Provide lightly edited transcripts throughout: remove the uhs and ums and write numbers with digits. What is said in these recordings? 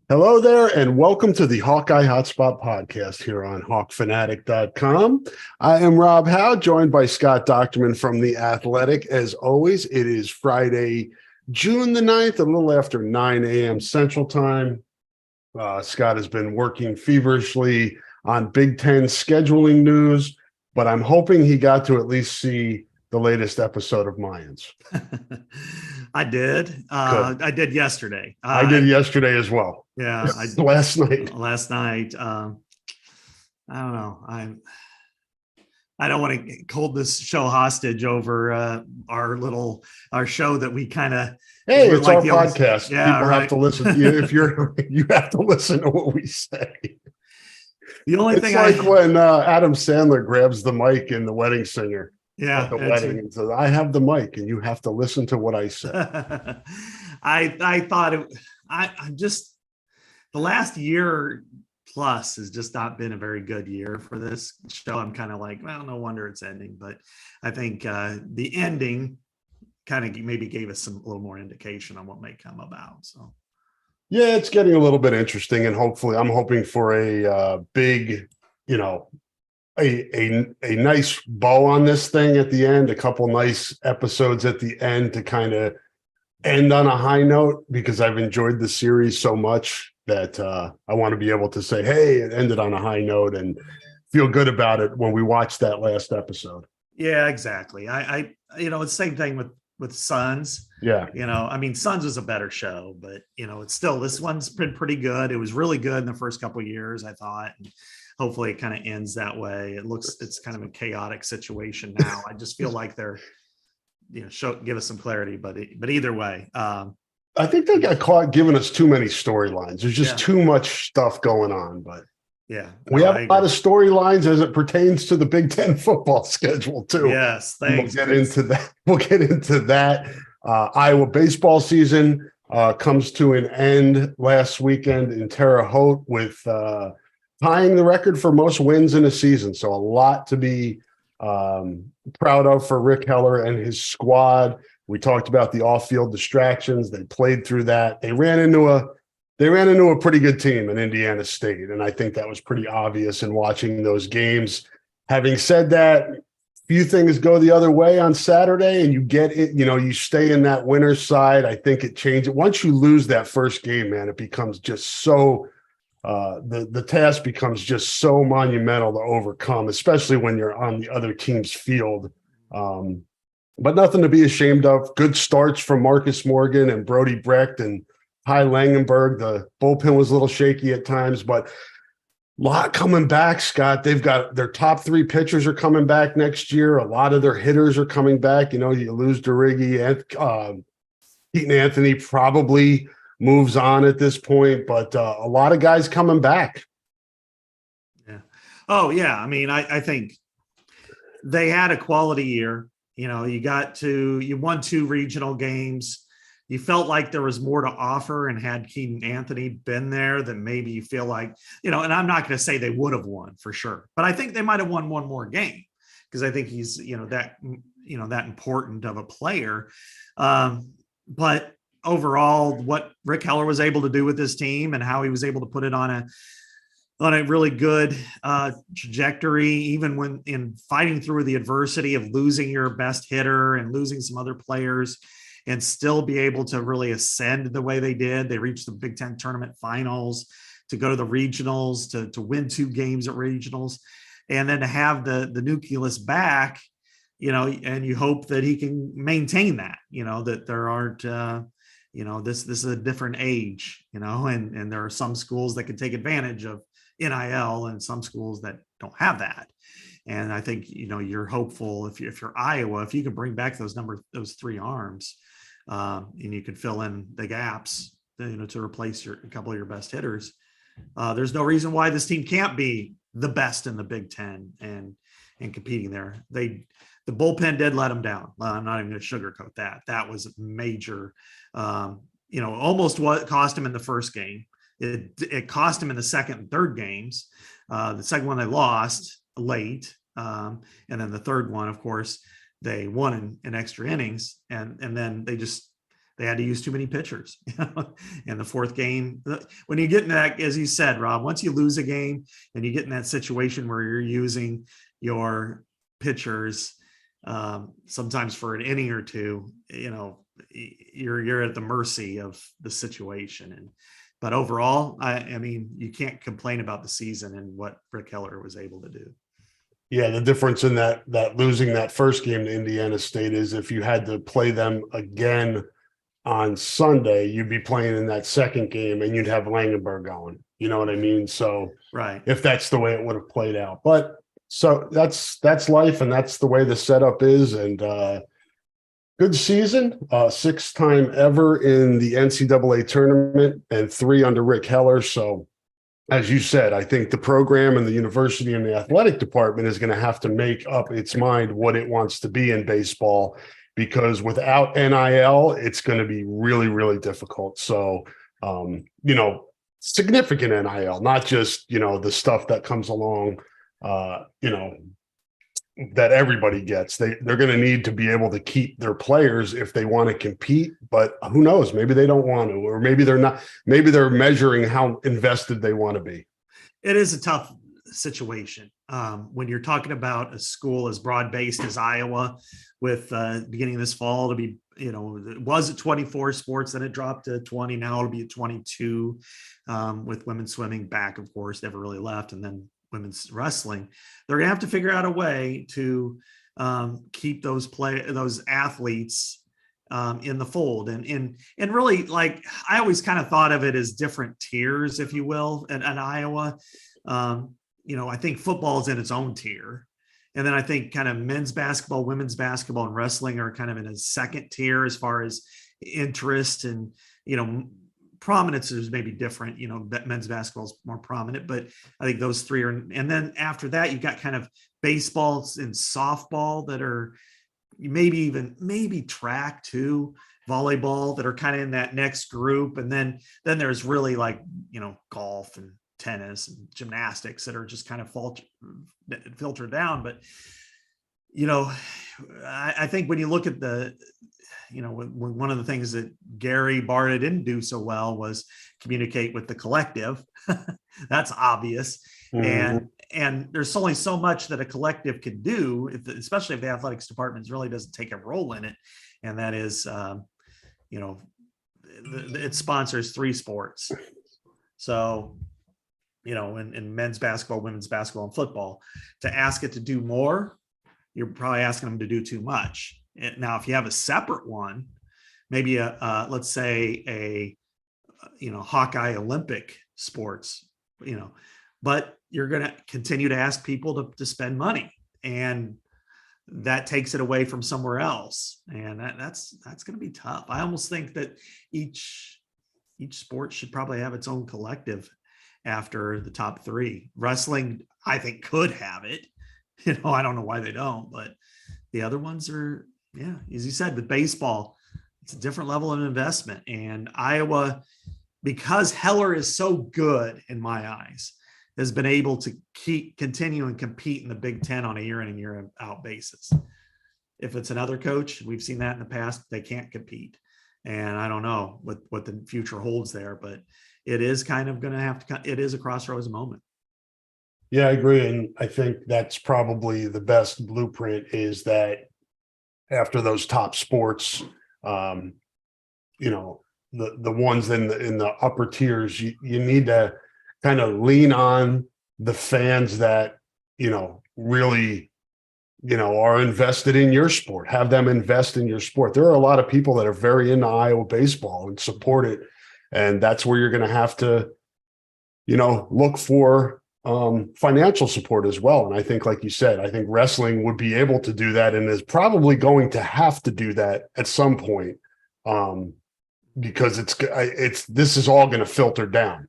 Hello there, and welcome to the Hawkeye Hotspot podcast here on hawkfanatic.com. I am Rob Howe, joined by Scott Docterman from The Athletic. As always, it is Friday, June the 9th, a little after 9 a.m. Central Time. Scott has been working feverishly on Big Ten scheduling news, but I'm hoping he got to at least see the latest episode of Mayans. I did. I did yesterday. I did yesterday as well. Yeah. Last night. I don't know. I don't want to hold this show hostage over our show that we kind of. Hey, it's like our podcast. Yeah, people have to listen. You have to listen to what we say. The only it's thing like when Adam Sandler grabs the mic in The Wedding Singer. Yeah, at the wedding and says, "I have the mic, and you have to listen to what I say." I thought I'm just the last year plus has just not been a very good year for this show. I'm kind of like, well, no wonder it's ending, but I think the ending kind of maybe gave us a little more indication on what may come about. So, yeah, it's getting a little bit interesting, and hopefully, I'm hoping for a big, a nice bow on this thing at the end, a couple nice episodes at the end to kind of end on a high note, because I've enjoyed the series so much that I want to be able to say, hey, it ended on a high note and feel good about it when we watch that last episode. Yeah, exactly. I it's the same thing with Sons. Yeah. I mean, Sons was a better show, but it's still, this one's been pretty good. It was really good in the first couple of years, I thought. And hopefully it kind of ends that way. It's kind of a chaotic situation now. I just feel like they're, give us some clarity, but either way. I think they got caught giving us too many storylines. There's just too much stuff going on, but we have a lot of storylines as it pertains to the Big Ten football schedule too. Yes. Thanks. We'll get into that. Iowa baseball season comes to an end last weekend in Terre Haute with tying the record for most wins in a season. So a lot to be proud of for Rick Heller and his squad. We talked about the off-field distractions. They played through that. They ran into a pretty good team in Indiana State, and I think that was pretty obvious in watching those games. Having said that, few things go the other way on Saturday, and you get it. You stay in that winner's side. I think it changes once you lose that first game. Man, it becomes just so. The task becomes just so monumental to overcome, especially when you're on the other team's field. But nothing to be ashamed of. Good starts from Marcus Morgan and Brody Brecht and Ty Langenberg. The bullpen was a little shaky at times, but a lot coming back, Scott. They've got their top three pitchers are coming back next year. A lot of their hitters are coming back. You lose Derigi, and Keaton Anthony probably moves on at this point, but a lot of guys coming back. Yeah. Oh, yeah. I mean, I think they had a quality year. You won 2 regional games. You felt like there was more to offer, and had Keaton Anthony been there, then maybe you feel like, and I'm not going to say they would have won for sure, but I think they might have won one more game, because I think he's, that important of a player. But overall, what Rick Heller was able to do with this team and how he was able to put it on a really good trajectory, even when in fighting through the adversity of losing your best hitter and losing some other players, and still be able to really ascend the way they did. They reached the Big Ten tournament finals, to go to the regionals, to win 2 games at regionals, and then to have the nucleus back, and you hope that he can maintain that, that there aren't, this is a different age, and there are some schools that can take advantage of NIL and some schools that don't have that. And I think, you're hopeful if you're Iowa, if you can bring back those 3 arms, and you can fill in the gaps, to replace a couple of your best hitters. There's no reason why this team can't be the best in the Big Ten and competing there. The bullpen did let them down. I'm not even going to sugarcoat that. That was major. Almost what cost him in the first game. It cost him in the second and third games. The second one they lost late, and then the third one, of course, they won in extra innings, and then they just they had to use too many pitchers. In the fourth game, when you get in that, as you said, Rob, once you lose a game and you get in that situation where you're using your pitchers sometimes for an inning or two, you're at the mercy of the situation. But overall, I mean, you can't complain about the season and what Rick Heller was able to do. Yeah, the difference in that losing that first game to Indiana State is if you had to play them again on Sunday, you'd be playing in that second game and you'd have Langenberg going. You know what I mean? So Right. if that's the way it would have played out. But so that's life, and that's the way the setup is. And good season, sixth time ever in the NCAA tournament and 3 under Rick Heller. So as you said, I think the program and the university and the athletic department is going to have to make up its mind what it wants to be in baseball, because without NIL, it's going to be really, really difficult. So, significant NIL, not just, the stuff that comes along, that everybody gets. They're going to need to be able to keep their players if they want to compete, but who knows, maybe they don't want to, or maybe they're not, maybe they're measuring how invested they want to be. It is a tough situation when you're talking about a school as broad-based as Iowa, with beginning this fall to be, it was at 24 sports, then it dropped to 20. Now it'll be at 22 with women's swimming back, of course, never really left. And then women's wrestling. They're going to have to figure out a way to keep those athletes in the fold. And really, like, I always kind of thought of it as different tiers, if you will, at Iowa. I think football is in its own tier. And then I think kind of men's basketball, women's basketball, and wrestling are kind of in a second tier as far as interest and, prominence is maybe different. Men's basketball is more prominent, but I think those three are. And then after that, you've got kind of baseball and softball that are maybe track too, volleyball that are kind of in that next group. And then there's really like, golf and tennis and gymnastics that are just kind of filter down. But, I think when you look at one of the things that Gary Barta didn't do so well was communicate with the collective. That's obvious. Mm-hmm. And there's only so much that a collective can do, especially if the athletics department really doesn't take a role in it. And that is, it sponsors 3 sports. So, in men's basketball, women's basketball, and football, to ask it to do more, you're probably asking them to do too much. Now, if you have a separate one, maybe let's say a Hawkeye Olympic sports, but you're going to continue to ask people to spend money, and that takes it away from somewhere else. And that's going to be tough. I almost think that each sport should probably have its own collective after the top 3. Wrestling, I think, could have it. I don't know why they don't, but the other ones are, yeah, as you said, with baseball, it's a different level of investment. And Iowa, because Heller is so good in my eyes, has been able to continue and compete in the Big Ten on a year in and year out basis. If it's another coach, we've seen that in the past, they can't compete. And I don't know what the future holds there, but it is kind of going to have to, it is a crossroads moment. Yeah, I agree. And I think that's probably the best blueprint, is that after those top sports, the ones in the upper tiers, you need to kind of lean on the fans that, really, are invested in your sport. Have them invest in your sport. There are a lot of people that are very into Iowa baseball and support it. And that's where you're going to have to, look for financial support as well. And I think, like you said, I think wrestling would be able to do that, and is probably going to have to do that at some point, because this is all going to filter down,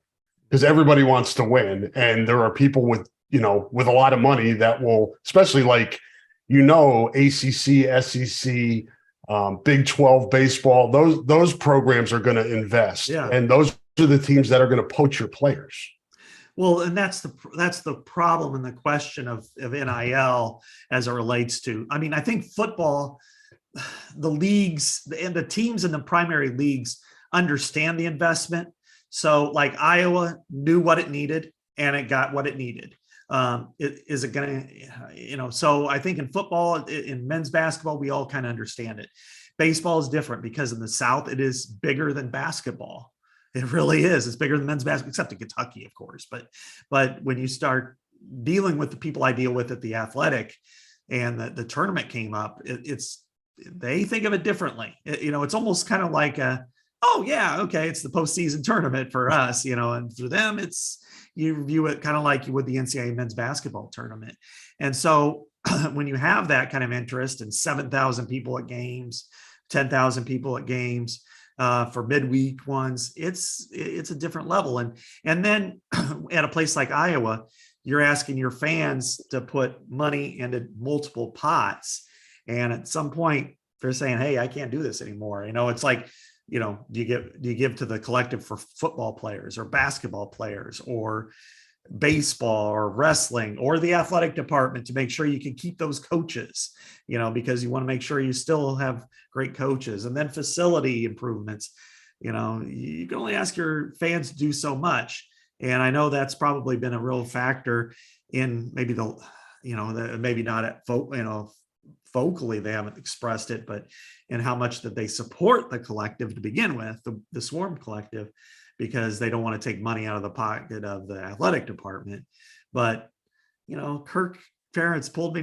because everybody wants to win. And there are people with a lot of money that will, especially like, ACC, SEC, Big 12 baseball, those programs are going to invest. Yeah. And those are the teams that are going to poach your players. Well, and that's the problem and the question of NIL as it relates to, I mean, I think football, the leagues and the teams in the primary leagues understand the investment. So like Iowa knew what it needed and it got what it needed. Is it going to, so I think in football, in men's basketball, we all kind of understand it. Baseball is different because in the South, it is bigger than basketball. It really is. It's bigger than men's basketball, except in Kentucky, of course. But when you start dealing with the people I deal with at the Athletic, and the tournament came up, they think of it differently. It's almost kind of like oh yeah, okay, it's the postseason tournament for us, and for them, you view it kind of like you would the NCAA men's basketball tournament. And so when you have that kind of interest and 7,000 people at games, 10,000 people at games, for midweek ones, it's a different level. And then at a place like Iowa, you're asking your fans to put money into multiple pots. And at some point they're saying, hey, I can't do this anymore. It's like, do you give to the collective for football players or basketball players or baseball or wrestling or the athletic department to make sure you can keep those coaches, because you want to make sure you still have great coaches, and then facility improvements. You can only ask your fans to do so much. And I know that's probably been a real factor in maybe maybe not at vocally they haven't expressed it, but in how much that they support the collective to begin with, the Swarm Collective, because they don't want to take money out of the pocket of the athletic department. But Kirk Ferentz pulled me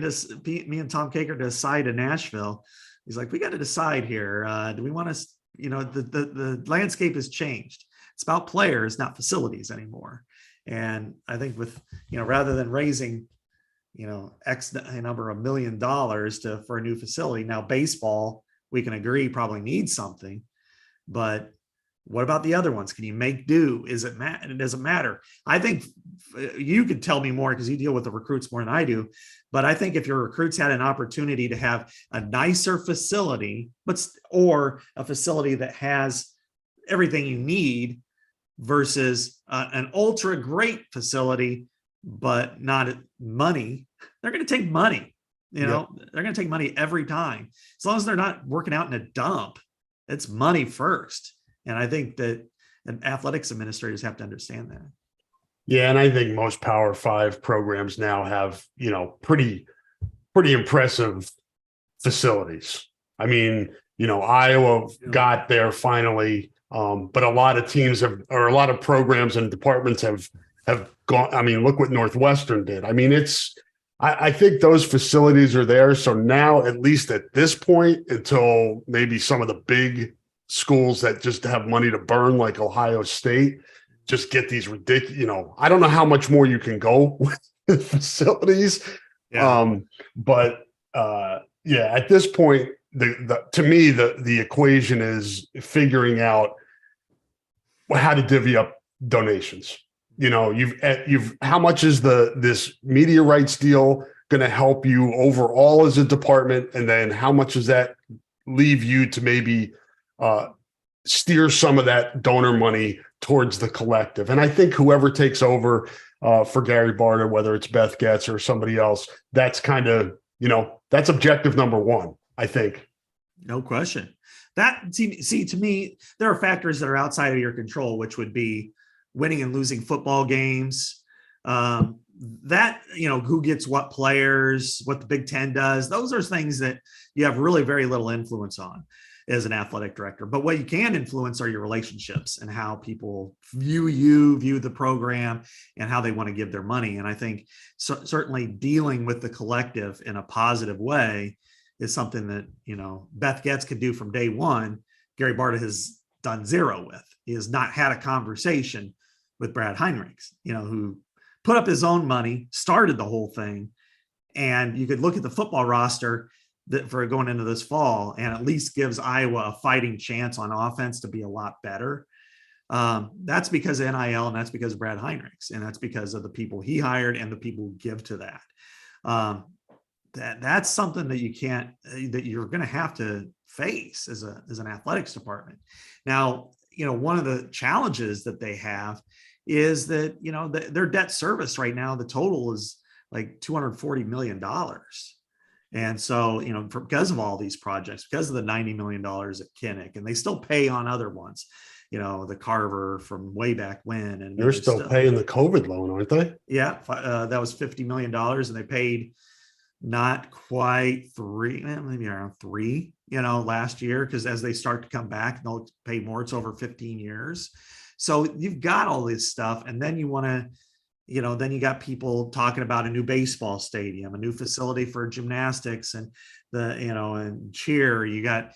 and Tom Caker to a side in Nashville. He's like, we got to decide here. Do we want to? The landscape has changed. It's about players, not facilities anymore. And I think with rather than raising X number of $1 million for a new facility. Now, baseball, we can agree probably needs something, but what about the other ones? Can you make do? It doesn't matter. I think you could tell me more because you deal with the recruits more than I do. But I think if your recruits had an opportunity to have a nicer facility, or a facility that has everything you need versus an ultra great facility, but not money, they're going to take money. They're going to take money every time. As long as they're not working out in a dump, it's money first. And I think that athletics administrators have to understand that. Yeah. And I think most Power 5 programs now have, pretty impressive facilities. I mean, Iowa got there finally. But a lot of teams or a lot of programs and departments have gone. I mean, look what Northwestern did. I mean, I think those facilities are there. So now, at least at this point, until maybe some of the big schools that just have money to burn, like Ohio State, just get these ridiculous, I don't know how much more you can go with facilities. Yeah. At this point, to me, the equation is figuring out how to divvy up donations. You've how much is this media rights deal going to help you overall as a department, and then how much does that leave you to maybe steer some of that donor money towards the collective? And I think whoever takes over for Gary Barta, whether it's Beth Getz or somebody else, that's kind of that's objective number one, I think. No question. To me, there are factors that are outside of your control, which would be winning and losing football games. Who gets what players, what the Big Ten does. Those are things that you have really very little influence on as an athletic director. But what you can influence are your relationships and how people view the program, and how they want to give their money. And I think certainly dealing with the collective in a positive way is something that, Beth Getz could do from day one. Gary Barta has done zero with. He has not had a conversation with Brad Heinrichs, who put up his own money, started the whole thing. And you could look at the football roster for going into this fall, and at least gives Iowa a fighting chance on offense to be a lot better. That's because of NIL, and that's because of Brad Heinrichs, and that's because of the people he hired and the people who give to that. That's something that you're going to have to face as an athletics department. Now, one of the challenges that they have is that, their debt service right now, the total is like $240 million. And so, because of all these projects, because of the $90 million at Kinnick, and they still pay on other ones, the Carver from way back when. And They're still paying the COVID loan, aren't they? Yeah, that was $50 million, and they paid not quite three, maybe around three, last year, because as they start to come back, they'll pay more. It's over 15 years. So you've got all this stuff, and then you want to, then you got people talking about a new baseball stadium, a new facility for gymnastics and and cheer. You got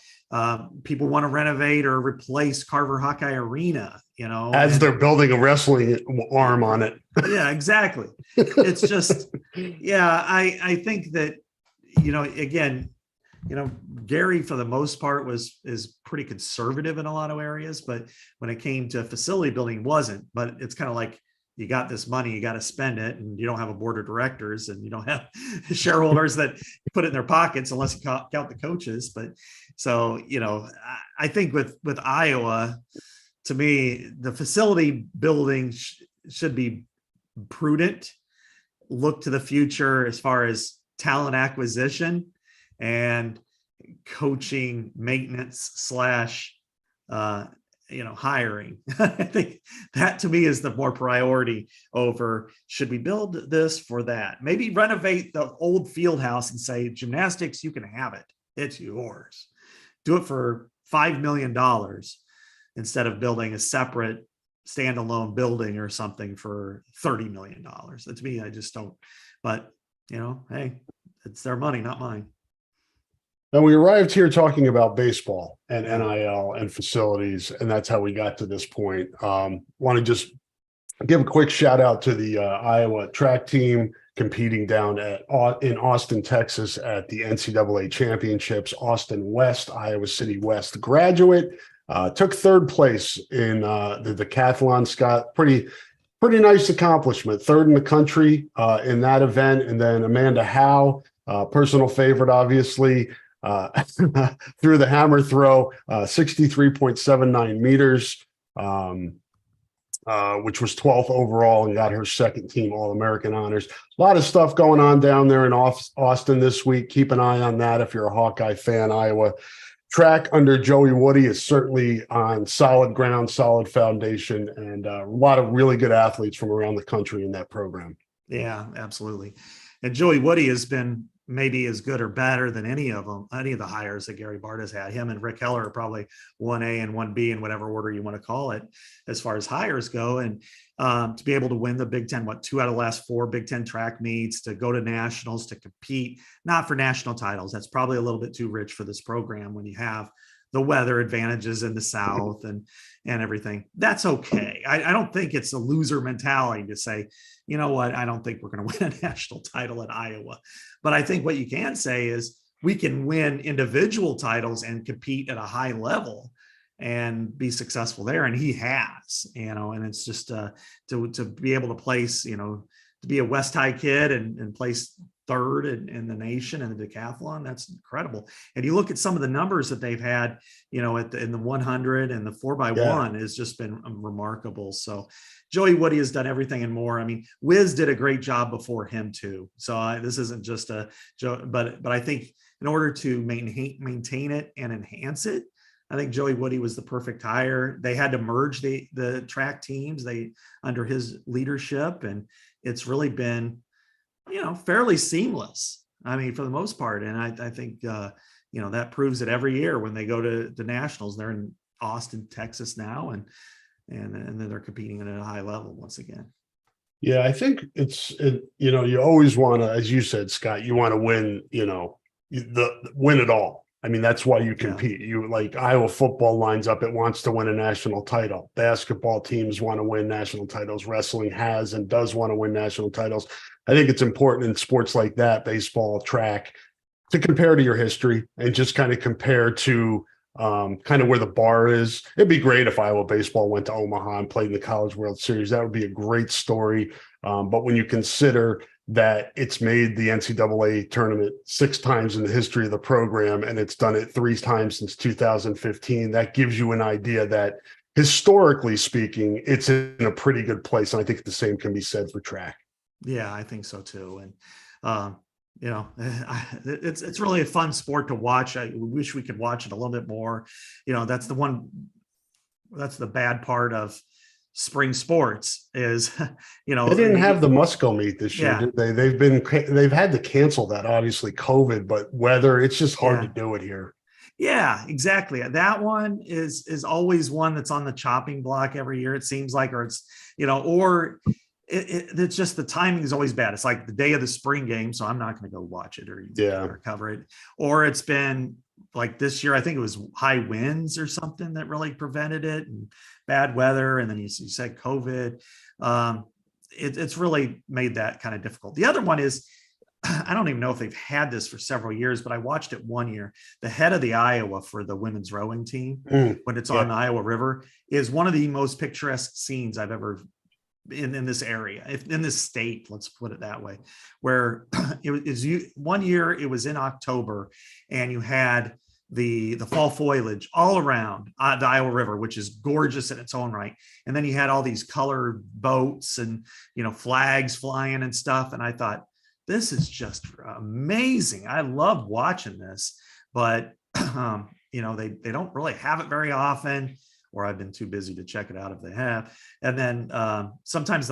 people want to renovate or replace Carver Hawkeye Arena, as they're building a wrestling arm on it. Yeah, exactly. It's just, yeah, I think that, again, Gary for the most part is pretty conservative in a lot of areas, but when it came to facility building, wasn't. But it's kind of like, you got this money, you got to spend it, and you don't have a board of directors, and you don't have shareholders that put it in their pockets unless you count the coaches. But so, I think with Iowa, to me, the facility building should be prudent, look to the future as far as talent acquisition and coaching, maintenance slash hiring. I think that to me is the more priority over, should we build this for that? Maybe renovate the old field house and say, gymnastics, you can have it. It's yours. Do it for $5 million instead of building a separate standalone building or something for $30 million. To me, I just don't, but hey, it's their money, not mine. And we arrived here talking about baseball and NIL and facilities, and that's how we got to this point. Want to just give a quick shout out to the Iowa track team competing down in Austin, Texas at the NCAA championships. Austin West, Iowa City West graduate, took third place in the decathlon. Scott, pretty nice accomplishment. Third in the country in that event. And then Amanda Howe, personal favorite, obviously, through the hammer throw, 63.79 meters, which was 12th overall, and got her second team All-American honors. A lot of stuff going on down there in Austin this week. Keep an eye on that if you're a Hawkeye fan. Iowa track under Joey Woody is certainly on solid ground, solid foundation, and a lot of really good athletes from around the country in that program. Yeah, absolutely. And Joey Woody has been maybe as good or better than any of the hires that Gary Bart has had. Him and Rick Heller are probably 1A and 1B in whatever order you want to call it, as far as hires go. And to be able to win the Big Ten, 2 out of the last 4 Big Ten track meets, to go to nationals, to compete, not for national titles. That's probably a little bit too rich for this program when you have the weather advantages in the South and everything. That's okay. I don't think it's a loser mentality to say, you know what, I don't think we're going to win a national title at Iowa. But I think what you can say is we can win individual titles and compete at a high level and be successful there. And he has, and it's just to be able to place, to be a West High kid and place third in the nation in the decathlon. That's incredible. And you look at some of the numbers that they've had, in the 100 and the 4x1 has just been remarkable. So Joey Woody has done everything and more. I mean, Wiz did a great job before him too. So this isn't just a joke, but I think in order to maintain it and enhance it, I think Joey Woody was the perfect hire. They had to merge the track teams under his leadership, and it's really been, fairly seamless. I mean, for the most part. And I think, that proves it every year when they go to the nationals. They're in Austin, Texas now, and then they're competing at a high level once again. Yeah, I think you always want to, as you said, Scott, you want to win, win it all. I mean, that's why you compete. Yeah. You like Iowa football lines up, it wants to win a national title. Basketball teams want to win national titles. Wrestling has and does want to win national titles. I think it's important in sports like that, baseball, track, to compare to your history and just kind of compare to kind of where the bar is. It'd be great if Iowa baseball went to Omaha and played in the College World Series. That would be a great story. But when you consider that it's made the NCAA tournament 6 times in the history of the program, and it's done it 3 times since 2015, that gives you an idea that historically speaking, it's in a pretty good place. And I think the same can be said for track. Yeah, I think so too. And it's really a fun sport to watch. I wish we could watch it a little bit more. That's the bad part of spring sports is, They didn't have the Musco meet this year, yeah, did they? They've had to cancel that, obviously COVID, but weather, it's just hard to yeah. do it here. Yeah, exactly. That one is always one that's on the chopping block every year. It seems like, or it's or it's just the timing is always bad. It's like the day of the spring game, so I'm not going to go watch it Yeah. or cover it. Or it's been like this year, I think it was high winds or something that really prevented it, and bad weather, and then you said COVID. It's really made that kind of difficult. The other one is, I don't even know if they've had this for several years, but I watched it one year. The head of the Iowa for the women's rowing team, when it's on the Iowa River, is one of the most picturesque scenes I've ever in this area, in this state, let's put it that way, where it was one year, it was in October, and you had the fall foliage all around the Iowa River, which is gorgeous in its own right. And then you had all these colored boats and, flags flying and stuff. And I thought, this is just amazing. I love watching this, but they don't really have it very often, or I've been too busy to check it out if they have. And then sometimes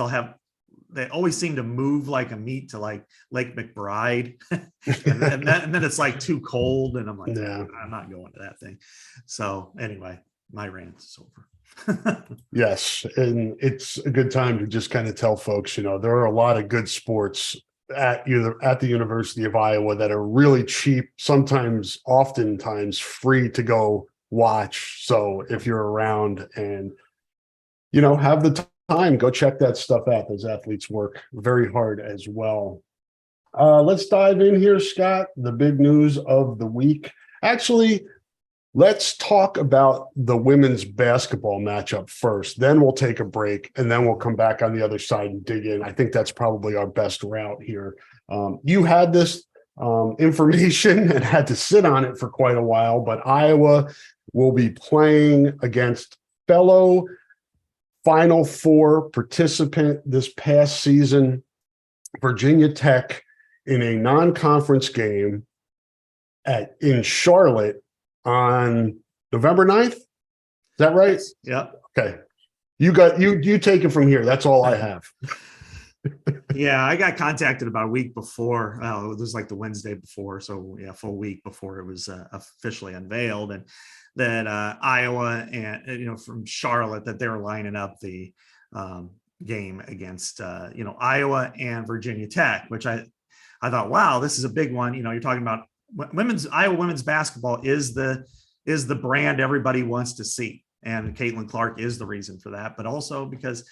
they always seem to move like a meet to like Lake McBride. and then it's like too cold. And I'm like, Yeah. I'm not going to that thing. So anyway, my rant is over. Yes. And it's a good time to just kind of tell folks, there are a lot of good sports at the University of Iowa that are really cheap, oftentimes free to go watch. So if you're around and, have the time, go check that stuff out. Those athletes work very hard as well. Let's dive in here, Scott. The big news of the week. Actually, let's talk about the women's basketball matchup first. Then we'll take a break, and then we'll come back on the other side and dig in. I think that's probably our best route here. You had this information and had to sit on it for quite a while, but Iowa will be playing against fellow Final Four participant this past season, Virginia Tech, in a non-conference game in Charlotte on November 9th. Is that right? Yep. Okay. You take it from here. That's all I have. Yeah, I got contacted about a week before. It was like the Wednesday before. So yeah, full week before it was officially unveiled. And that Iowa and, from Charlotte, that they were lining up the game against, Iowa and Virginia Tech, which I thought, wow, this is a big one. You're talking about Iowa women's basketball is the brand everybody wants to see. And Caitlin Clark is the reason for that, but also because,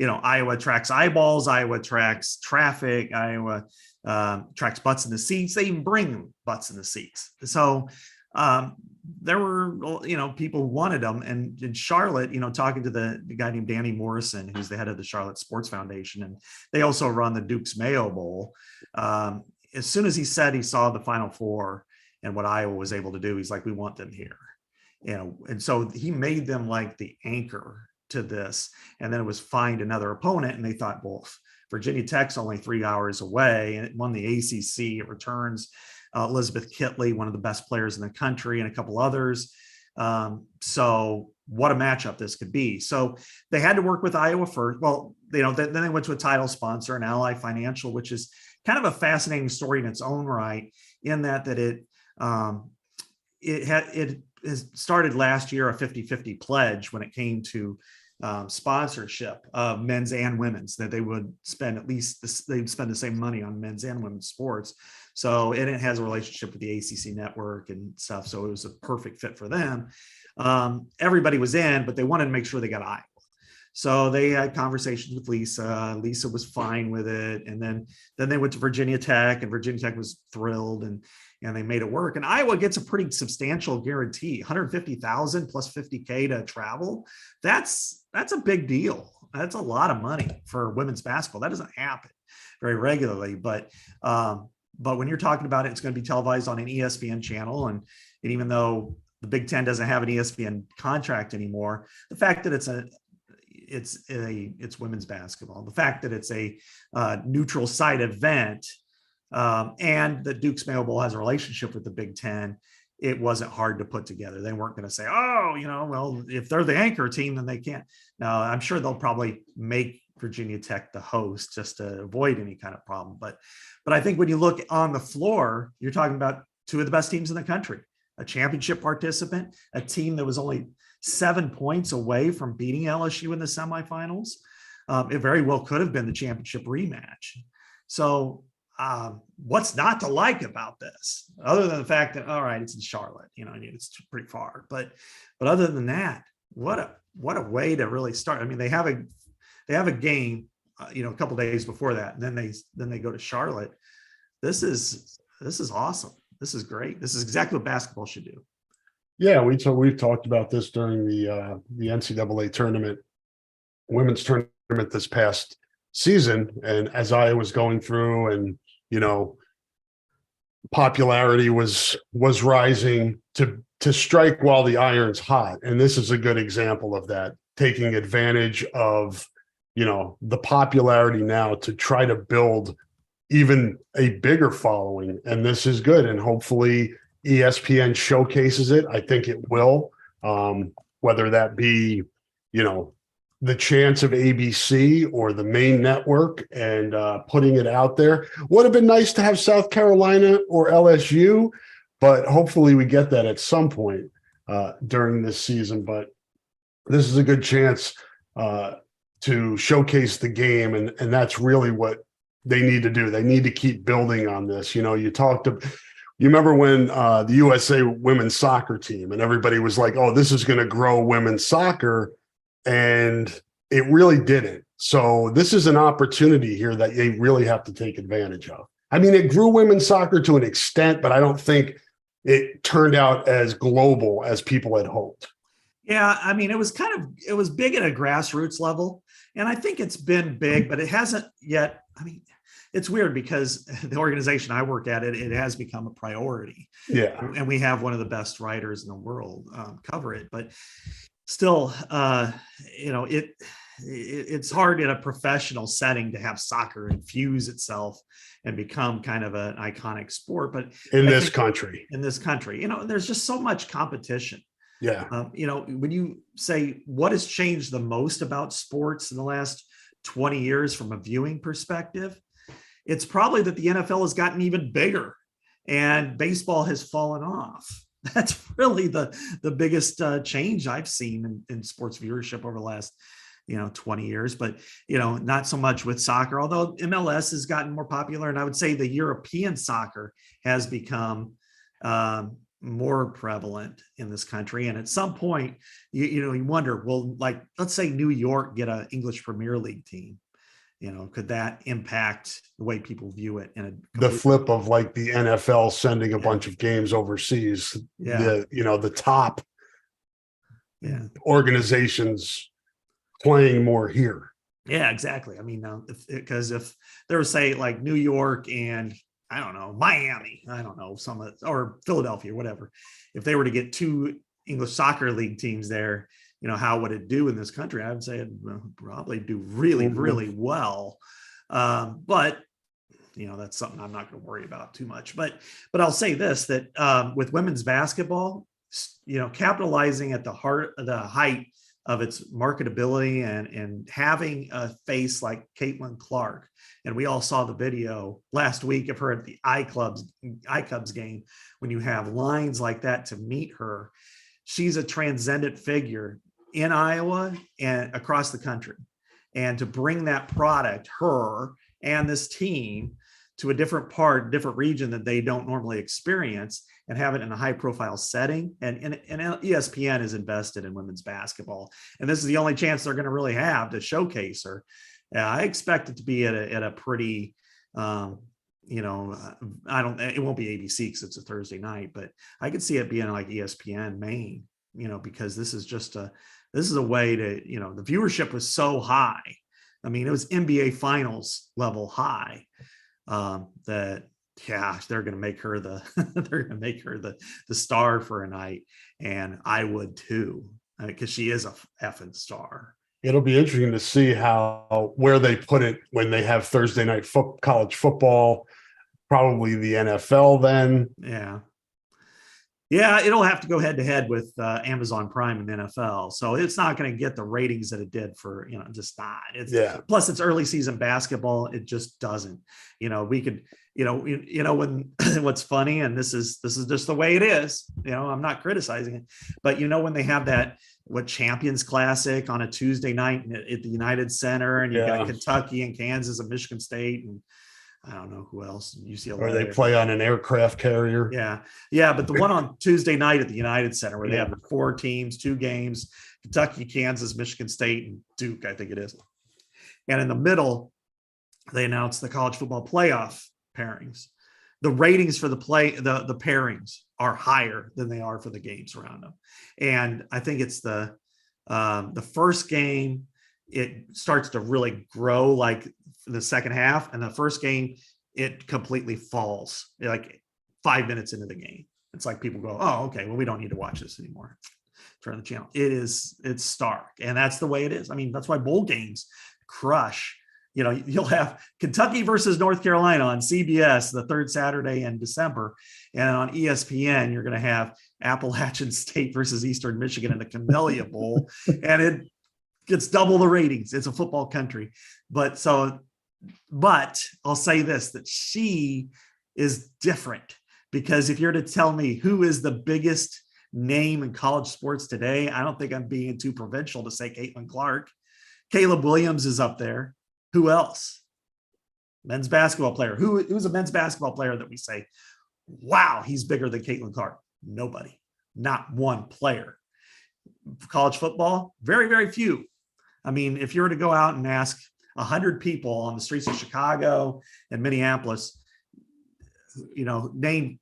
Iowa attracts eyeballs, Iowa attracts traffic, Iowa attracts butts in the seats. They even bring butts in the seats. So there were, people who wanted them. And in Charlotte, talking to the guy named Danny Morrison, who's the head of the Charlotte Sports Foundation, and they also run the Duke's Mayo Bowl. As soon as he said he saw the Final Four and what Iowa was able to do, he's like, we want them here. And so he made them like the anchor to this. And then it was find another opponent. And they thought, well, Virginia Tech's only 3 hours away, and it won the ACC. It returns Elizabeth Kitley, one of the best players in the country, and a couple others. So what a matchup this could be. So they had to work with Iowa first. Well, then they went to a title sponsor, an Ally Financial, which is kind of a fascinating story in its own right, in that it started last year a 50-50 pledge when it came to sponsorship of men's and women's, that they would spend they'd spend the same money on men's and women's sports. So, and it has a relationship with the ACC network and stuff. So it was a perfect fit for them. Everybody was in, but they wanted to make sure they got Iowa. So they had conversations with Lisa. Lisa was fine with it. And then they went to Virginia Tech, and Virginia Tech was thrilled, and they made it work. And Iowa gets a pretty substantial guarantee, $150,000 plus $50K to travel. That's a big deal. That's a lot of money for women's basketball. That doesn't happen very regularly, but when you're talking about it, it's going to be televised on an ESPN channel. And even though the Big Ten doesn't have an ESPN contract anymore, the fact that it's women's basketball, the fact that it's a neutral site event, and the Duke's Mayo Bowl has a relationship with the Big Ten. It wasn't hard to put together. They weren't going to say, oh, well, if they're the anchor team, then they can't. Now, I'm sure they'll probably make Virginia Tech the host just to avoid any kind of problem. But I think when you look on the floor, you're talking about two of the best teams in the country, a championship participant, a team that was only 7 points away from beating LSU in the semifinals. It very well could have been the championship rematch. So what's not to like about this, other than the fact that, all right, it's in Charlotte, it's pretty far, but other than that, what a way to really start. I mean, they have a game, a couple days before that, and then they go to Charlotte. This is awesome. This is great. This is exactly what basketball should do. Yeah, we've talked about this during the NCAA tournament, women's tournament this past season, and as I was going through, and popularity was rising to strike while the iron's hot, and this is a good example of that, taking advantage of the popularity now to try to build even a bigger following, and this is good, and hopefully ESPN showcases it. I think it will, whether that be the chance of ABC or the main network, and putting it out there. Would have been nice to have South Carolina or LSU, but hopefully we get that at some point during this season. But this is a good chance to showcase the game, and that's really what they need to do. They need to keep building on this. You remember when the USA women's soccer team, and everybody was like, oh, this is going to grow women's soccer. And it really didn't. So this is an opportunity here that they really have to take advantage of. I mean, it grew women's soccer to an extent, but I don't think it turned out as global as people had hoped. Yeah, I mean, it was big at a grassroots level, and I think it's been big, but it hasn't yet. I mean, it's weird because the organization I work at, it has become a priority. Yeah. And we have one of the best writers in the world cover it, but still, it's hard in a professional setting to have soccer infuse itself and become kind of an iconic sport. But in this country, there's just so much competition. Yeah. When you say what has changed the most about sports in the last 20 years from a viewing perspective, it's probably that the NFL has gotten even bigger and baseball has fallen off. That's really the biggest change I've seen in sports viewership over the last 20 years, but not so much with soccer, although MLS has gotten more popular, and I would say the European soccer has become more prevalent in this country. And at some point, you wonder, well, like, let's say New York get an English Premier League team. Could that impact the way people view it? The flip of like the NFL sending a bunch of games overseas, the top organizations playing more here. Yeah, exactly. I mean, because if there was, say, like New York and I don't know, Miami, I don't know, or Philadelphia, whatever, if they were to get two English soccer league teams there, how would it do in this country? I would say it would probably do really, really well. But, that's something I'm not going to worry about too much. But I'll say this, that with women's basketball, capitalizing at the height of its marketability and having a face like Caitlin Clark. And we all saw the video last week of her at the iCubs game. When you have lines like that to meet her, she's a transcendent figure in Iowa and across the country. And to bring that product, her and this team, to a different region that they don't normally experience, and have it in a high profile setting. And ESPN is invested in women's basketball. And this is the only chance they're going to really have to showcase her. I expect it to be at a pretty, it won't be ABC because it's a Thursday night, but I could see it being like ESPN main, because this is a way to, the viewership was so high. I mean, it was NBA finals level high, that, they're going to make her the star for a night. And I would too, because she is a effing star. It'll be interesting to see where they put it when they have Thursday night college football. probably the NFL then. Yeah. Yeah, it'll have to go head to head with Amazon Prime and NFL, so it's not going to get the ratings that it did for just not. It's Yeah. plus it's early season basketball; it just doesn't. We could, when what's funny, and this is just the way it is. I'm not criticizing it, but when they have that Champions Classic on a Tuesday night at the United Center, and you got Kentucky and Kansas and Michigan State and I don't know who else, UCLA. Or they play on an aircraft carrier. Yeah. Yeah. But the one on Tuesday night at the United Center where they have 4 teams, 2 games, Kentucky, Kansas, Michigan State, and Duke, I think it is. And in the middle, they announced the college football playoff pairings. The ratings for the pairings are higher than they are for the games around them. And I think it's the first game, it starts to really grow like the second half, and the first game it completely falls like 5 minutes into the game. It's like people go, oh, okay, well, we don't need to watch this anymore. Turn the channel. It's stark, and that's the way it is. I mean, that's why bowl games crush. You'll have Kentucky versus North Carolina on CBS the third Saturday in December, and on ESPN you're going to have Appalachian State versus Eastern Michigan in the Camellia Bowl, and it gets double the ratings. It's a football country. But I'll say this, that she is different, because if you're to tell me who is the biggest name in college sports today, I don't think I'm being too provincial to say Caitlin Clark. Caleb Williams is up there. Who else? Men's basketball player. Who's a men's basketball player that we say, wow, he's bigger than Caitlin Clark? Nobody. Not one player. College football, very, very few. I mean, if you were to go out and ask 100 people on the streets of Chicago and Minneapolis, name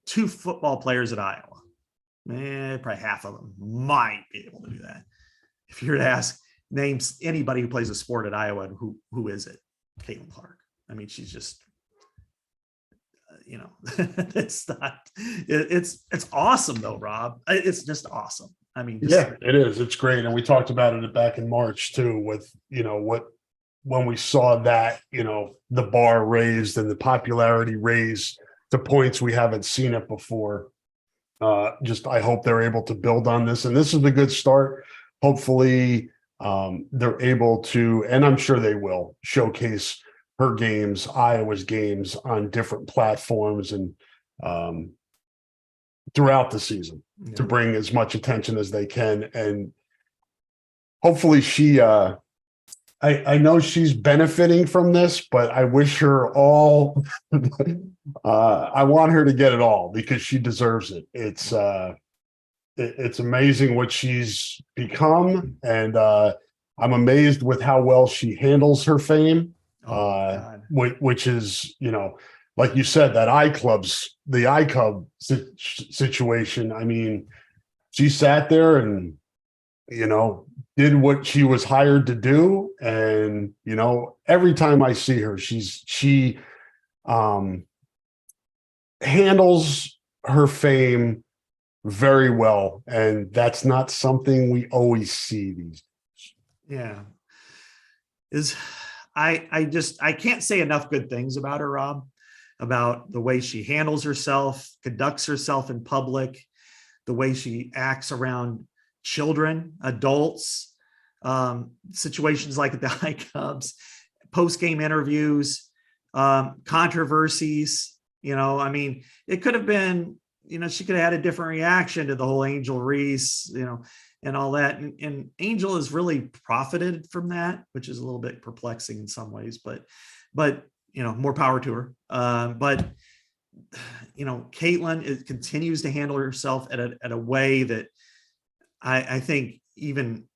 2 football players at Iowa, probably half of them might be able to do that. If you were to ask, name anybody who plays a sport at Iowa, who is it? Caitlin Clark. I mean, she's just, it's not. It's awesome though, Rob. It's just awesome. I mean, it is. It's great. And we talked about it back in March too, with, when we saw that, the bar raised and the popularity raised to points we haven't seen it before. I hope they're able to build on this. And this is a good start. Hopefully they're able to, and I'm sure they will, showcase her games, Iowa's games on different platforms and throughout the season to bring as much attention as they can. And hopefully she, I know she's benefiting from this, but I wish her all, I want her to get it all because she deserves it. It's amazing what she's become. And I'm amazed with how well she handles her fame, which is, like you said, that the iClub situation. I mean, she sat there and, did what she was hired to do. And, every time I see her, she handles her fame very well. And that's not something we always see these days. Yeah. I can't say enough good things about her, Rob, about the way she handles herself, conducts herself in public, the way she acts around children, adults, situations like at the High Cubs, post-game interviews, controversies. I mean, it could have been, she could have had a different reaction to the whole Angel Reese, and all that. And Angel has really profited from that, which is a little bit perplexing in some ways, but more power to her. But Caitlin continues to handle herself at a way that I think even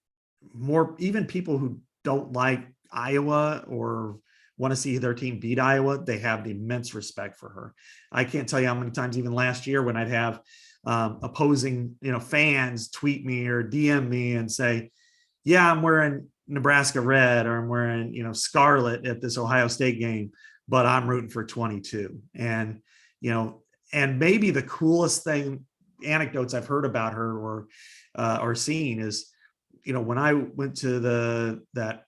people who don't like Iowa or want to see their team beat Iowa, they have the immense respect for her. I can't tell you how many times, even last year, when I'd have opposing, fans tweet me or DM me and say, yeah, I'm wearing Nebraska red, or I'm wearing, scarlet at this Ohio State game, but I'm rooting for 22. And, and maybe the coolest anecdotes I've heard about her or seen is, when I went to that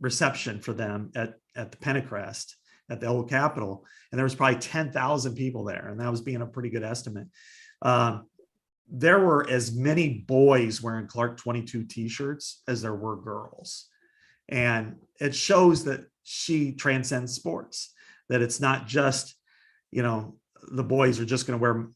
reception for them at the Pentecrest at the old Capitol, and there was probably 10,000 people there, and that was being a pretty good estimate. There were as many boys wearing Clark 22 t-shirts as there were girls. And it shows that she transcends sports, that it's not just, the boys are just going to wear,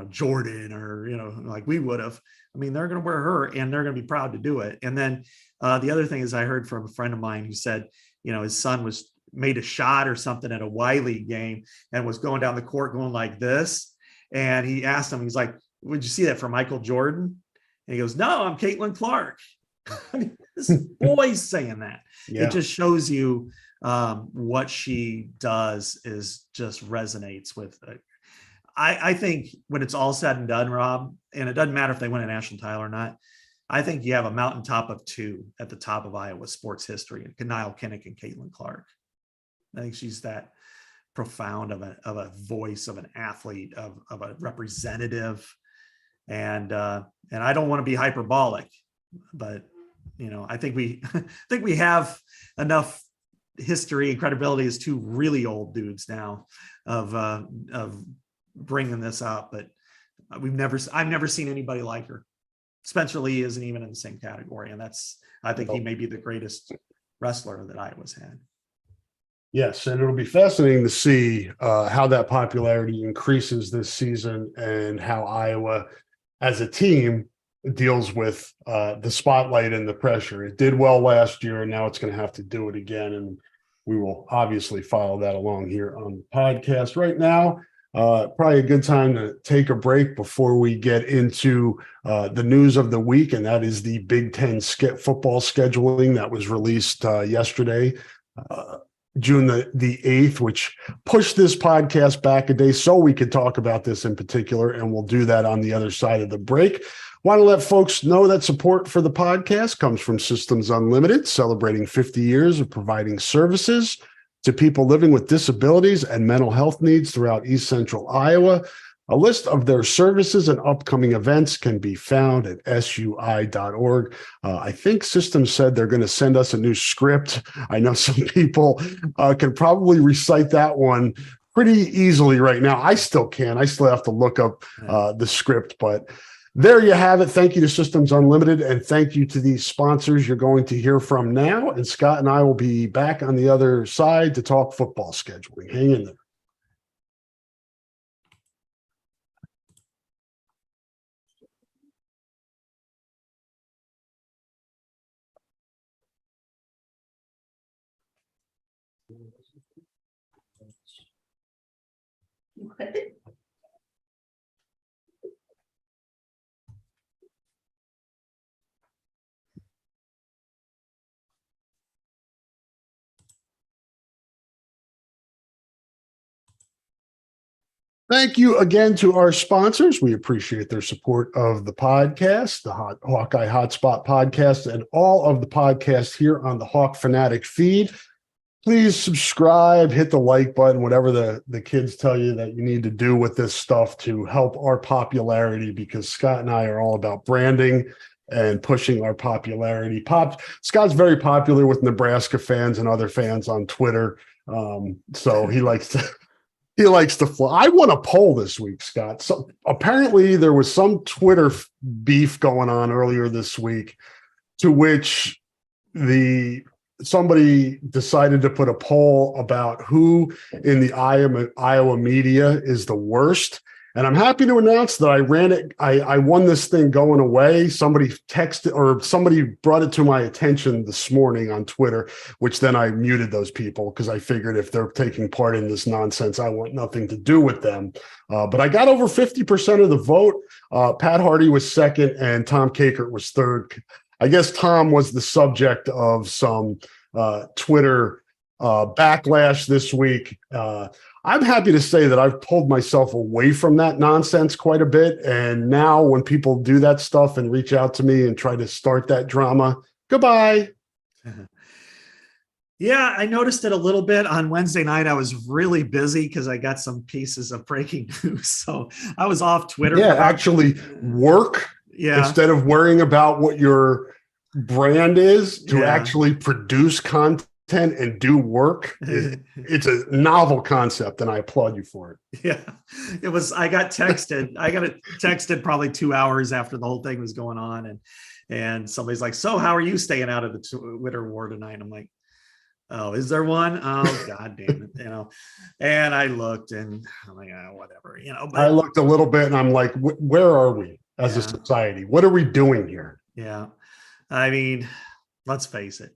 Jordan or, like we would have. I mean, they're going to wear her and they're going to be proud to do it. And then the other thing is I heard from a friend of mine who said, his son made a shot or something at a Y League game and was going down the court going like this. And he asked him, he's like, would you see that from Michael Jordan? And he goes, no, I'm Caitlin Clark. I mean, this boy's saying that. Yeah. It just shows you what she does is just resonates with it. I think when it's all said and done, Rob, and it doesn't matter if they win a national title or not, I think you have a mountaintop of two at the top of Iowa sports history, Niall Kinnick and Caitlin Clark. I think she's that profound of a voice, of an athlete, of a representative. And I don't want to be hyperbolic, but I think we have enough history and credibility as two really old dudes now of bringing this up. But I've never seen anybody like her. Spencer Lee isn't even in the same category, and I think he may be the greatest wrestler that Iowa's had. Yes, and it'll be fascinating to see how that popularity increases this season and how Iowa as a team deals with the spotlight and the pressure. It did well last year, and now it's going to have to do it again. And we will obviously follow that along here on the podcast. Right now, probably a good time to take a break before we get into the news of the week, and that is the Big Ten football scheduling that was released yesterday. June the 8th, which pushed this podcast back a day so we could talk about this in particular, and we'll do that on the other side of the break. Want to let folks know that support for the podcast comes from Systems Unlimited, celebrating 50 years of providing services to people living with disabilities and mental health needs throughout East Central Iowa. A list of their services and upcoming events can be found at sui.org. I think Systems said they're going to send us a new script. I know some people can probably recite that one pretty easily right now. I still can. I still have to look up the script, but there you have it. Thank you to Systems Unlimited, and thank you to these sponsors you're going to hear from now. And Scott and I will be back on the other side to talk football scheduling. Hang in there. What? Thank you again to our sponsors. We appreciate their support of the podcast, the Hawkeye Hotspot podcast, and all of the podcasts here on the Hawk Fanatic feed. Please subscribe, hit the like button, whatever the kids tell you that you need to do with this stuff to help our popularity, because Scott and I are all about branding and pushing our popularity. Scott's very popular with Nebraska fans and other fans on Twitter. So he likes to fly. I won a poll this week, Scott. So apparently there was some Twitter beef going on earlier this week, to which somebody decided to put a poll about who in the Iowa media is the worst. And I'm happy to announce that I ran it. I won this thing going away. Somebody texted, or somebody brought it to my attention this morning on Twitter, which then I muted those people because I figured if they're taking part in this nonsense, I want nothing to do with them. But I got over 50% of the vote. Pat Hardy was second and Tom Kakert was third. I guess Tom was the subject of some Twitter backlash this week. I'm happy to say that I've pulled myself away from that nonsense quite a bit. And now when people do that stuff and reach out to me and try to start that drama, goodbye. Yeah, I noticed it a little bit on Wednesday night. I was really busy because I got some pieces of breaking news. So I was off Twitter. Yeah, actually work instead of worrying about what your brand is to actually produce content and do work it's a novel concept, and I applaud you for it. Yeah, it was. I got it texted probably 2 hours after the whole thing was going on, and somebody's like, "So, how are you staying out of the Twitter war tonight?" And I'm like, "Oh, is there one? Oh, god damn it!" And I looked, and I'm like, "Oh, whatever," But I looked a little bit, and I'm like, where are we as a Yeah. society? What are we doing here? Yeah, I mean, let's face it.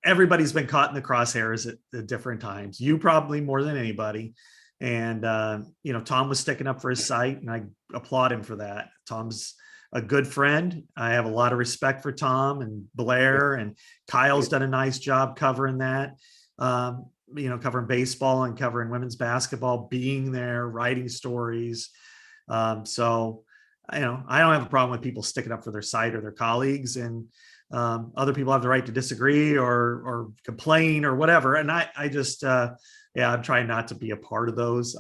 Everybody's been caught in the crosshairs at different times. You probably more than anybody. And Tom was sticking up for his site, and I applaud him for that. Tom's a good friend. I have a lot of respect for Tom and Blair, and Kyle's done a nice job covering that. Covering baseball and covering women's basketball, being there, writing stories. So I don't have a problem with people sticking up for their site or their colleagues, and other people have the right to disagree or complain or whatever. And I just, I'm trying not to be a part of those.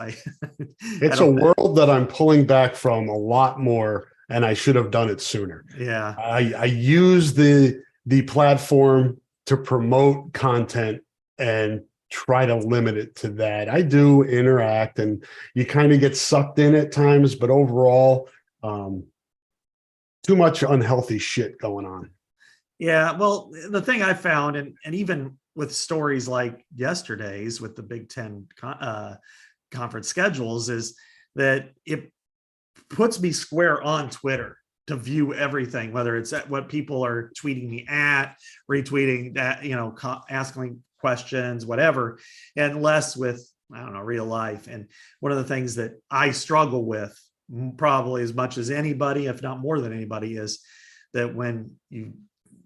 It's a world that I'm pulling back from a lot more, and I should have done it sooner. Yeah. I use the platform to promote content and try to limit it to that. I do interact, and you kind of get sucked in at times, but overall, too much unhealthy shit going on. Yeah, well, the thing I found, and even with stories like yesterday's with the Big Ten conference schedules, is that it puts me square on Twitter to view everything, whether it's at what people are tweeting me at, retweeting that, asking questions, whatever, and less with, I don't know, real life. And one of the things that I struggle with probably as much as anybody, if not more than anybody, is that when you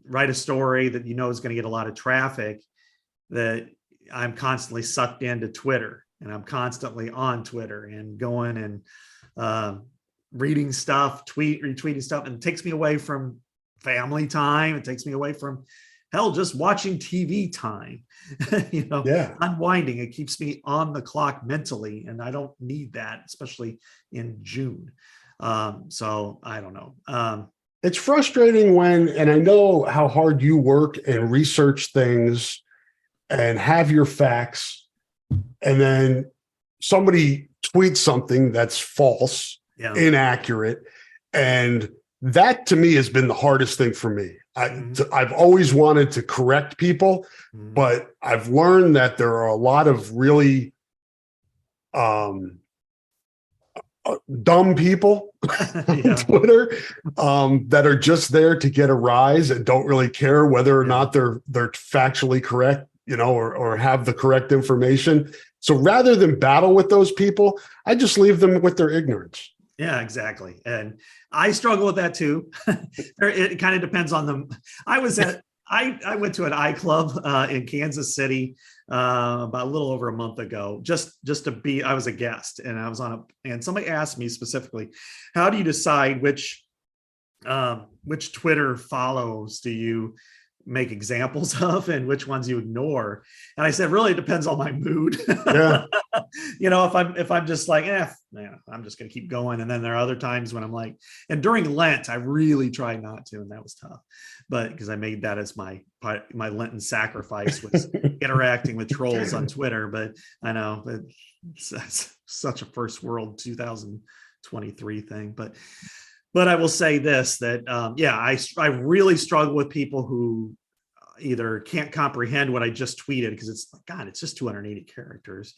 write a story that is going to get a lot of traffic, that I'm constantly sucked into Twitter, and I'm constantly on Twitter and going and reading stuff, retweeting stuff, and it takes me away from family time. It takes me away from just watching TV time, unwinding. It keeps me on the clock mentally, and I don't need that, especially in June. So I don't know. It's frustrating and I know how hard you work and research things and have your facts, and then somebody tweets something that's false, inaccurate. And that to me has been the hardest thing for me. I've always wanted to correct people, but I've learned that there are a lot of really dumb people on Twitter that are just there to get a rise and don't really care whether or not they're factually correct, or have the correct information. So rather than battle with those people, I just leave them with their ignorance. Yeah, exactly. And I struggle with that too. It kind of depends on them. I went to an iClub in Kansas City about a little over a month ago, just to be, I was a guest, and I was and somebody asked me specifically, how do you decide which Twitter follows do you make examples of and which ones you ignore? And I said, really, it depends on my mood. Yeah. If I'm just like, I'm just going to keep going. And then there are other times when I'm like, and during Lent, I really tried not to, and that was tough, but because I made that as my Lenten sacrifice was interacting with trolls on Twitter. But I know it's such a first world 2023 thing, but I will say this, that I really struggle with people who either can't comprehend what I just tweeted because it's like, God, it's just 280 characters,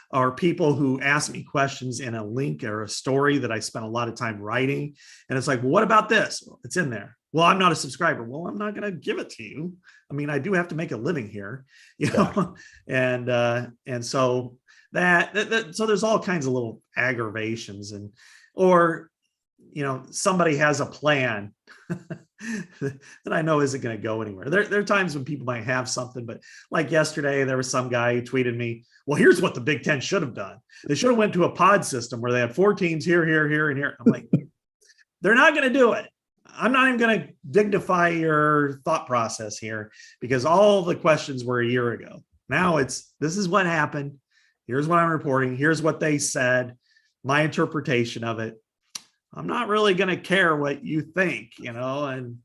or people who ask me questions in a link or a story that I spent a lot of time writing. And it's like, well, what about this? Well, it's in there. Well, I'm not a subscriber. Well, I'm not going to give it to you. I mean, I do have to make a living here, and so that so there's all kinds of little aggravations, or somebody has a plan that I know isn't going to go anywhere. There are times when people might have something, but like yesterday, there was some guy who tweeted me, well, here's what the Big Ten should have done. They should have went to a pod system where they had 4 teams here, and here. I'm like, they're not going to do it. I'm not even going to dignify your thought process here, because all the questions were a year ago. Now this is what happened. Here's what I'm reporting. Here's what they said, my interpretation of it. I'm not really going to care what you think, and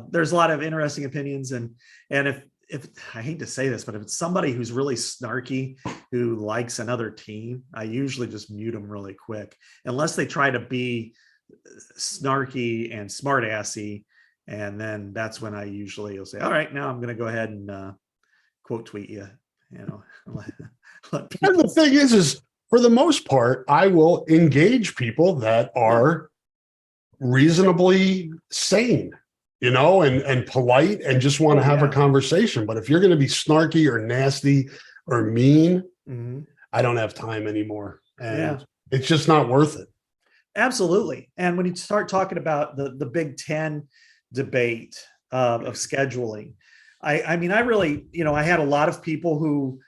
there's a lot of interesting opinions. And if if I hate to say this, but if it's somebody who's really snarky, who likes another team, I usually just mute them really quick, unless they try to be snarky and smart assy. And then that's when I usually will say, all right, now I'm going to go ahead and quote tweet you, And the thing is for the most part, I will engage people that are reasonably sane, and polite and just want to have a conversation. But if you're going to be snarky or nasty or mean, I don't have time anymore. And it's just not worth it. Absolutely. And when you start talking about the Big Ten debate of scheduling, I mean, I really, I had a lot of people who,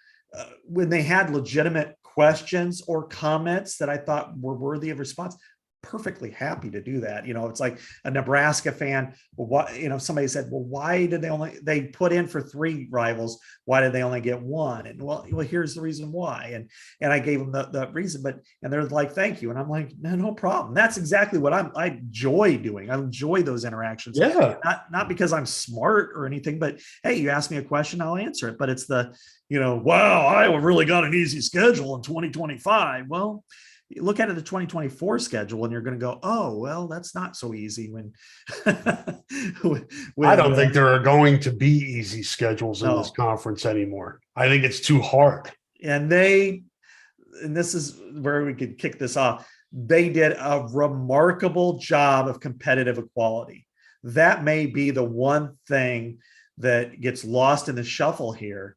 when they had legitimate questions or comments that I thought were worthy of response, perfectly happy to do that. It's like a Nebraska fan. Well, what, somebody said, well, why did they put in for 3 rivals? Why did they only get 1? And well, here's the reason why. And I gave them the reason, and they're like, thank you. And I'm like, no problem. That's exactly what I enjoy doing. I enjoy those interactions. Yeah. Not because I'm smart or anything, but hey, you ask me a question, I'll answer it. But it's wow, Iowa really got an easy schedule in 2025. Well, you look at the 2024 schedule and you're going to go, oh, well, that's not so easy when I don't think there are going to be easy schedules in this conference anymore. I think it's too hard. And this is where we could kick this off. They did a remarkable job of competitive equality. That may be the one thing that gets lost in the shuffle here.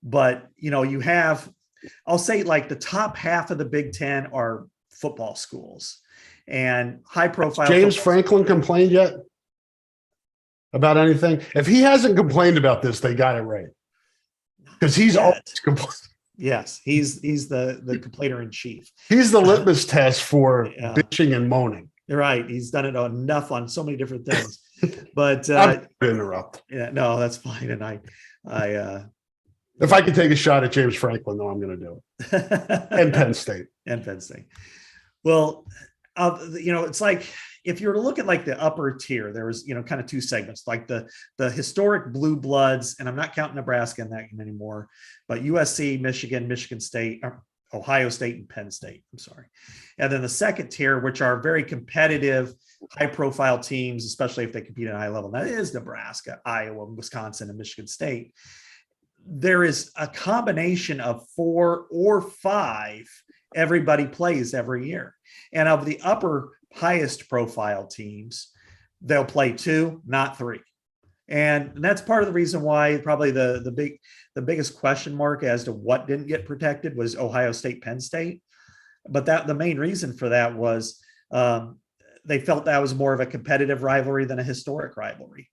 But, you have, I'll say like the top half of the Big Ten are football schools and high profile. James Franklin complained yet about anything? If he hasn't complained about this, they got it right. Because he's always complaining. Yes, he's the complainer in chief. He's the litmus test for bitching and moaning. You're right. He's done it enough on so many different things. But interrupt. Yeah, no, that's fine. And I if I could take a shot at James Franklin, though, I'm going to do it. And Penn State. Well, it's like if you were to look at like the upper tier, there was, kind of 2 segments, like the historic blue bloods, and I'm not counting Nebraska in that anymore, but USC, Michigan, Michigan State, Ohio State, and Penn State. I'm sorry. And then the second tier, which are very competitive, high profile teams, especially if they compete at a high level. That is Nebraska, Iowa, Wisconsin, and Michigan State. There is a combination of 4 or 5 everybody plays every year. And of the upper highest profile teams, they'll play 2, not 3. And that's part of the reason why probably the biggest question mark as to what didn't get protected was Ohio State, Penn State. But the main reason for that was they felt that was more of a competitive rivalry than a historic rivalry.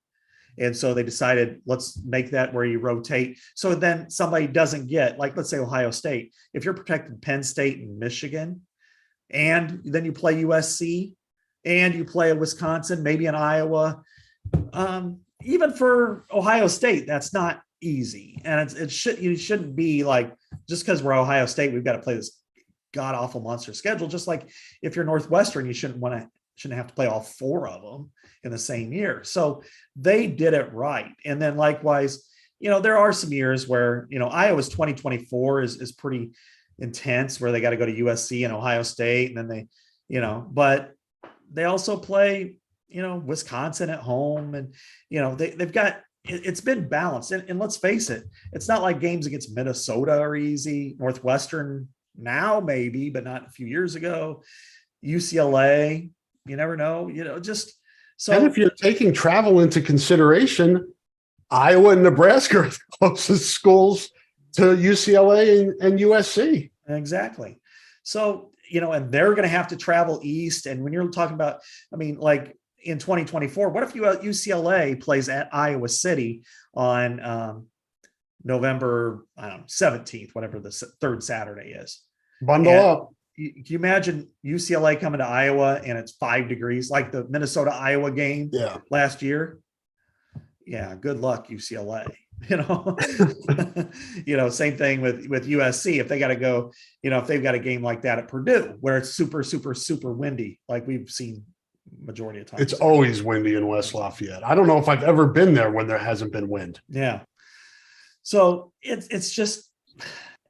And so they decided, let's make that where you rotate. So then somebody doesn't get, like, let's say Ohio State, if you're protecting Penn State and Michigan, and then you play USC and you play a Wisconsin, maybe an Iowa, even for Ohio State, that's not easy. And you shouldn't be like, just because we're Ohio State, we've got to play this god awful monster schedule. Just like if you're Northwestern, you shouldn't have to play all 4 of them in the same year. So they did it right. And then likewise, there are some years where, Iowa's 2024 is pretty intense, where they got to go to USC and Ohio State. And then they, but they also play, Wisconsin at home. And, they've got, it's been balanced. And let's face it, it's not like games against Minnesota are easy. Northwestern now maybe, but not a few years ago. UCLA, you never know, just so. And if you're taking travel into consideration, Iowa and Nebraska are the closest schools to UCLA and USC. Exactly. So, and they're going to have to travel east. And when you're talking about, like in 2024, what if UCLA plays at Iowa City on November 17th, whatever the 3rd Saturday is? Bundle up. Can you imagine UCLA coming to Iowa and it's 5 degrees, like the Minnesota-Iowa game last year? Yeah, good luck, UCLA. Same thing with USC. If they got to go, if they've got a game like that at Purdue, where it's super, super, super windy, like we've seen majority of times. It's always windy in West Lafayette. I don't know if I've ever been there when there hasn't been wind. Yeah. So it's just,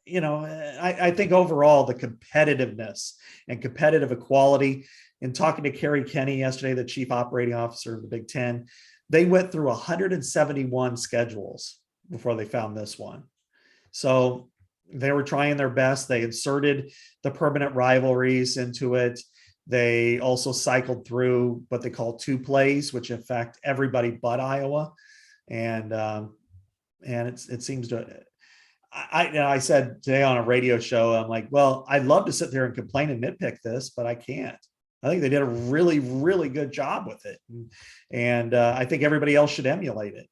I think overall the competitiveness and competitive equality. In talking to Kerry Kenny yesterday, the chief operating officer of the Big Ten, they went through 171 schedules before they found this one. So they were trying their best. They inserted the permanent rivalries into it. They also cycled through what they call two plays, which affect everybody but Iowa. And it seems to, I said today on a radio show, I'm like, well, I'd love to sit there and complain and nitpick this, but I can't. I think they did a really, really good job with it. And I think everybody else should emulate it.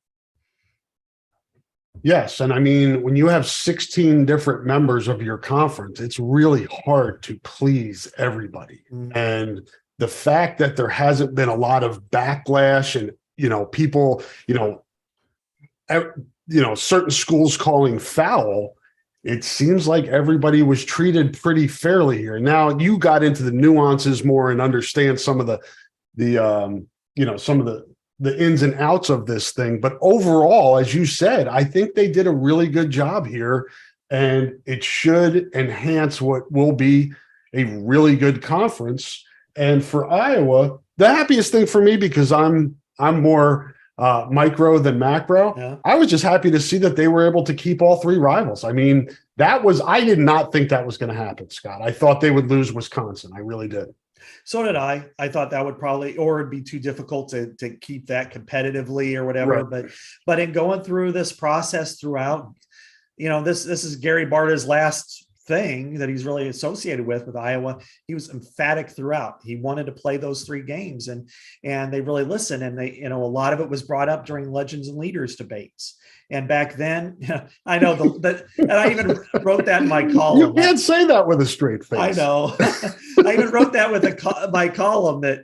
Yes. And I mean, when you have 16 different members of your conference, it's really hard to please everybody. Mm-hmm. And the fact that there hasn't been a lot of backlash and, people, certain schools calling foul, it seems like everybody was treated pretty fairly here. Now you got into the nuances more and understand some of the ins and outs of this thing. But overall, as you said, I think they did a really good job here, and it should enhance what will be a really good conference. And for Iowa, the happiest thing for me, because I'm more micro than macro. Yeah. I was just happy to see that they were able to keep all three rivals. I mean, I did not think that was going to happen, Scott. I thought they would lose Wisconsin. I really did. So did I. I thought that would probably, or it'd be too difficult to keep that competitively or whatever. Right. But in going through this process throughout, this is Gary Barta's last thing that he's really associated with Iowa. He was emphatic throughout. He wanted to play those three games, and they really listened. And they, a lot of it was brought up during Legends and Leaders debates. And back then, I know and I even wrote that in my column. You can't say that with a straight face. I know. I even wrote that with my column that,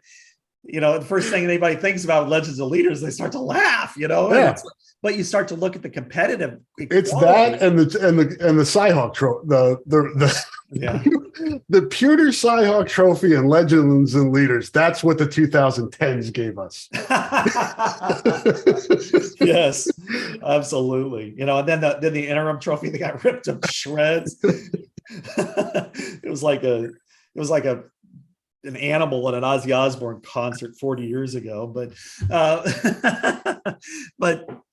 the first thing anybody thinks about Legends and Leaders, they start to laugh, Yeah. But you start to look at the competitive. It's that and the Cyhawk trophy, the Pewter Cyhawk Trophy and Legends and Leaders. That's what the 2010s gave us. Yes, absolutely. And then the interim trophy, they got ripped to shreds. It was like an animal at an Ozzy Osbourne concert 40 years ago. But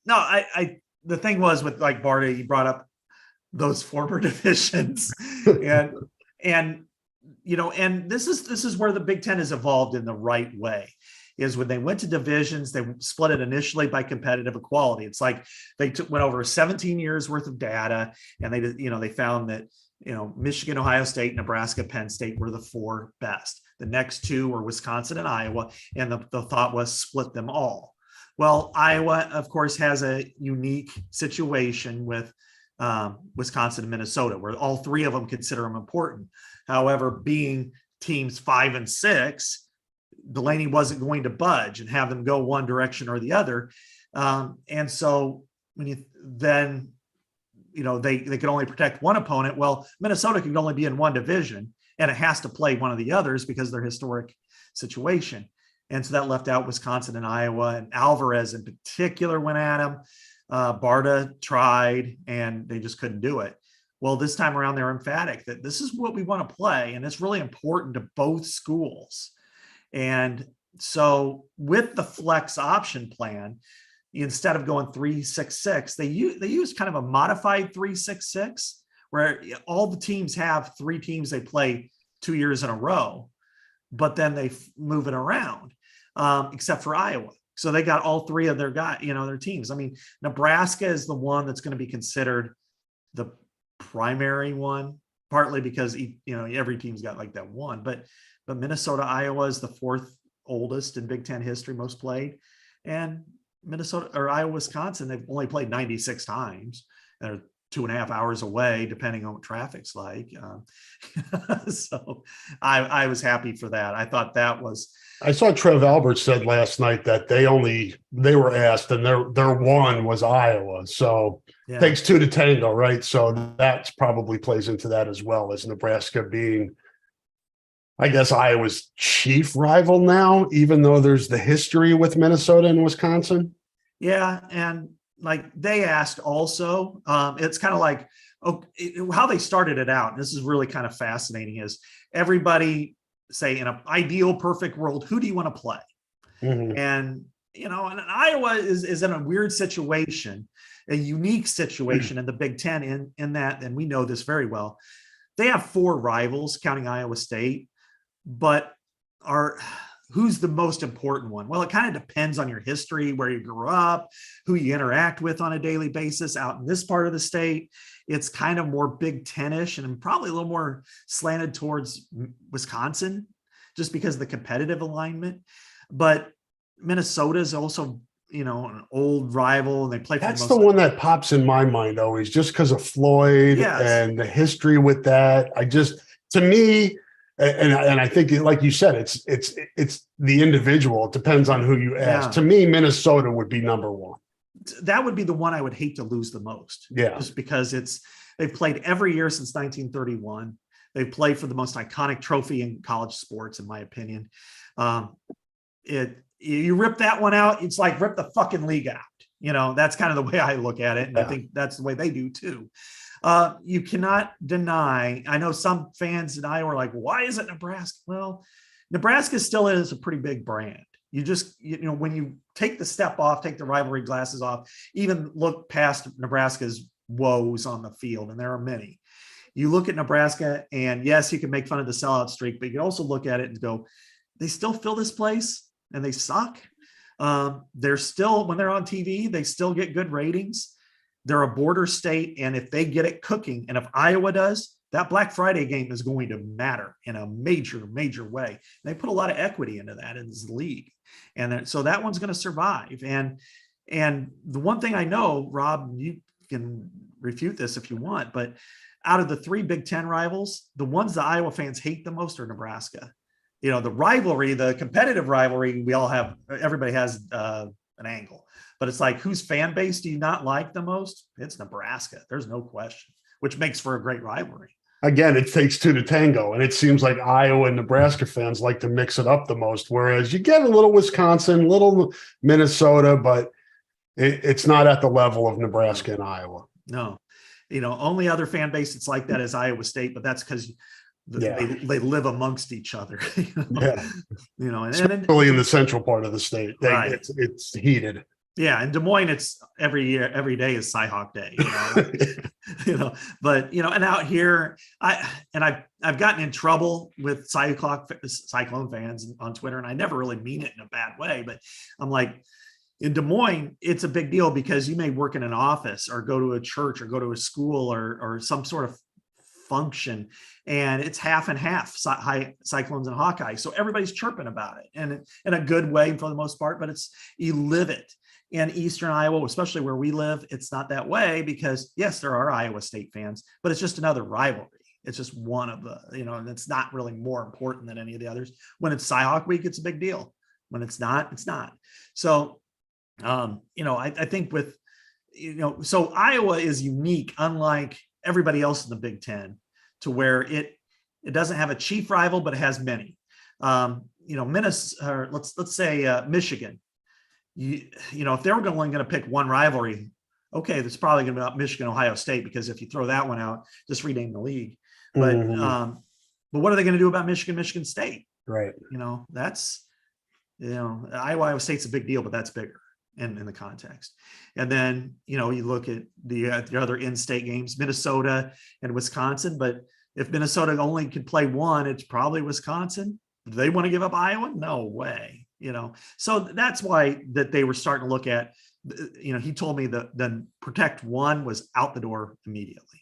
no, the thing was with like Barta, he brought up those former divisions, and this is where the Big Ten has evolved in the right way. Is when they went to divisions, they split it initially by competitive equality. It's like they went over 17 years worth of data, and they found that Michigan, Ohio State, Nebraska, Penn State were the four best. The next two were Wisconsin and Iowa, and the thought was split them all. Well, Iowa, of course, has a unique situation with Wisconsin and Minnesota, where all three of them consider them important. However, being teams 5 and 6, Delaney wasn't going to budge and have them go one direction or the other. And so when they can only protect one opponent. Well, Minnesota can only be in one division, and it has to play one of the others because of their historic situation. And so that left out Wisconsin and Iowa, and Alvarez in particular went at him. Barta tried, and they just couldn't do it. Well, this time around, they're emphatic that this is what we want to play, and it's really important to both schools. And so with the flex option plan, instead of going 3-6-6, they use kind of a modified 3-6-6, where all the teams have 3 teams they play 2 years in a row, but then they move it around, except for Iowa. So they got all 3 of their teams. I mean, Nebraska is the one that's going to be considered the primary one, partly because every team's got like that one, but Minnesota, Iowa is the 4th oldest in Big Ten history, most played, and Iowa, Wisconsin, they've only played 96 times. They're 2.5 hours away, depending on what traffic's like. So I was happy for that. I thought that was. I saw Trev Alberts said last night that they were asked, and their one was Iowa. So yeah. Takes 2 to tango, right? So that probably plays into that as well, as Nebraska being, I guess, Iowa's chief rival now, even though there's the history with Minnesota and Wisconsin. Yeah. And like they asked also, it's kind of like, how they started it out. And this is really kind of fascinating is everybody say in an ideal perfect world, who do you want to play? Mhm. And, and Iowa is in a weird situation, a unique situation in the Big Ten in that, and we know this very well. They have 4 rivals counting Iowa State, but who's the most important one? Well, it kind of depends on your history, where you grew up, who you interact with on a daily basis out in this part of the state. It's kind of more Big Ten-ish and probably a little more slanted towards Wisconsin just because of the competitive alignment. But Minnesota is also, an old rival, and they play for That's the one that pops in my mind always, just because of Floyd and the history with that. To me, and I think, like you said, it's the individual. It depends on who you ask. To me, Minnesota would be number one. That would be the one I would hate to lose the most. Yeah, just because they've played every year since 1931. They've played for the most iconic trophy in college sports, in my opinion. You rip that one out, it's like rip the fucking league out. That's kind of the way I look at it. And I think that's the way they do too. You cannot deny, I know some fans in Iowa are like, why is it Nebraska? Well, Nebraska still is a pretty big brand. You just, when you take the step off, take the rivalry glasses off, even look past Nebraska's woes on the field, and there are many. You look at Nebraska, and yes, you can make fun of the sellout streak, but you can also look at it and go, they still fill this place and they suck. They're still, when they're on TV, they still get good ratings. They're a border state. And if they get it cooking, and if Iowa does, that Black Friday game is going to matter in a major, major way. And they put a lot of equity into that in this league. And so that one's going to survive. And the one thing I know, Rob, you can refute this if you want, but out of the 3 Big Ten rivals, the ones the Iowa fans hate the most are Nebraska. The rivalry, the competitive rivalry, everybody has an angle, but it's like, whose fan base do you not like the most? It's Nebraska. There's no question, which makes for a great rivalry. Again, it takes 2 to tango, and it seems like Iowa and Nebraska fans like to mix it up the most, whereas you get a little Wisconsin, little Minnesota, but it's not at the level of Nebraska and Iowa. No, only other fan base it's like that is Iowa State, but that's because they live amongst each other. Especially in the central part of the state, it's heated. Yeah, in Des Moines, it's every day is Cyhawk Day. But and out here, I've gotten in trouble with Cyclone fans on Twitter, and I never really mean it in a bad way, but I'm like, in Des Moines, it's a big deal because you may work in an office or go to a church or go to a school or some sort of function, and it's half and half, Cyclones and Hawkeye. So everybody's chirping about it, and in a good way for the most part, but you live it. In Eastern Iowa, especially where we live, it's not that way because yes, there are Iowa State fans, but it's just another rivalry. It's just one of the, and it's not really more important than any of the others. When it's Cyhawk Week, it's a big deal. When it's not, it's not. So, I think with, so Iowa is unique, unlike everybody else in the Big Ten, to where it doesn't have a chief rival, but it has many. Minnesota, let's say Michigan. If they were only going to pick one rivalry, okay, that's probably going to be about Michigan, Ohio State, because if you throw that one out, just rename the league. But but what are they going to do about Michigan State? Right. That's Iowa State's a big deal, but that's bigger in the context. And then you look at the other in-state games, Minnesota and Wisconsin. But if Minnesota only could play one, it's probably Wisconsin. Do they want to give up Iowa? No way. So that's why that they were starting to look at, he told me that then Protect 1 was out the door immediately.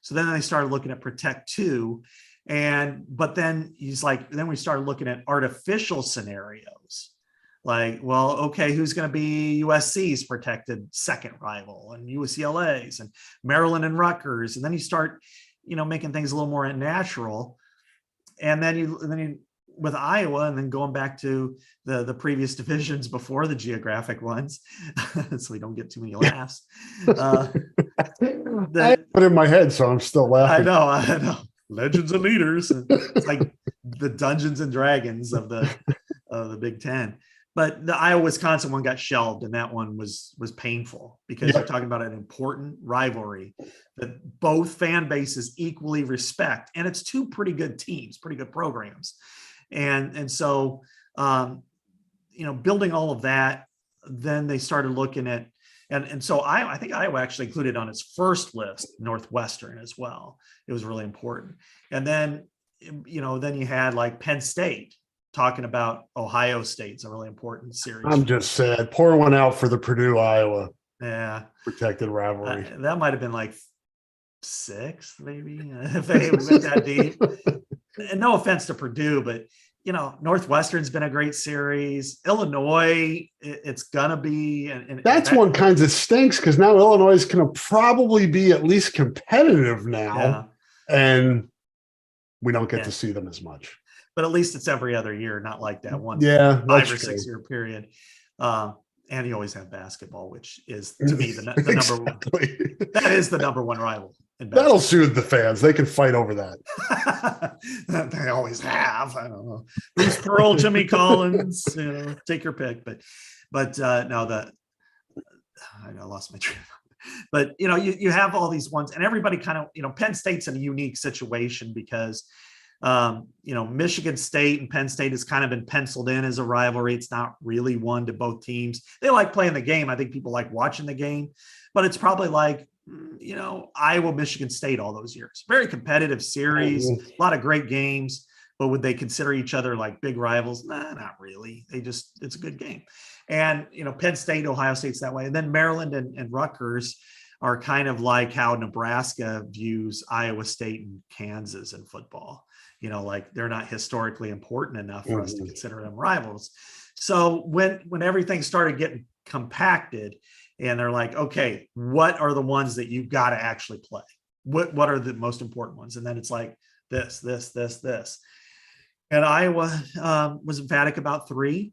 So then they started looking at Protect 2. But then he's like, then we started looking at artificial scenarios. Like, well, okay, who's going to be USC's protected second rival, and UCLA's and Maryland and Rutgers. And then you start, making things a little more unnatural. And then you with Iowa, and then going back to the previous divisions before the geographic ones, so we don't get too many laughs. I put it in my head, so I'm still laughing. I know. Legends and leaders. It's like the Dungeons and Dragons of the Big Ten. But the Iowa-Wisconsin one got shelved, and that one was painful because you're talking about an important rivalry that both fan bases equally respect, and it's two pretty good teams, pretty good programs, and so building all of that, then they started looking at, and so I think Iowa actually included on its first list Northwestern as well. It was really important, and then then you had like Penn State talking about Ohio State's a really important series. I'm just sad. Pour one out for the Purdue Iowa protected rivalry. That might have been like sixth, maybe, if they went that deep. And no offense to Purdue, but Northwestern's been a great series. Illinois, it's gonna be, and that's one kind of stinks because now Illinois is going to probably be at least competitive now, and we don't get to see them as much. But at least it's every other year, not like that one 5 or 6 year period. And you always have basketball, which is to me the number one. That is the number one rival. That'll soothe the fans. They can fight over that. They always have. I don't know. Bruce Pearl, Jimmy Collins, take your pick. But no, I lost my train. But you have all these ones, and everybody kind of Penn State's in a unique situation because Michigan State and Penn State has kind of been penciled in as a rivalry. It's not really one to both teams. They like playing the game. I think people like watching the game, but it's probably like, Iowa, Michigan State all those years. Very competitive series, a lot of great games, but would they consider each other like big rivals? Nah, not really. It's a good game. And, Penn State, Ohio State's that way. And then Maryland and Rutgers are kind of like how Nebraska views Iowa State and Kansas in football. Like they're not historically important enough for us to consider them rivals. So when everything started getting compacted and they're like, okay, what are the ones that you've got to actually play? What are the most important ones? And then it's like this. And Iowa was emphatic about 3.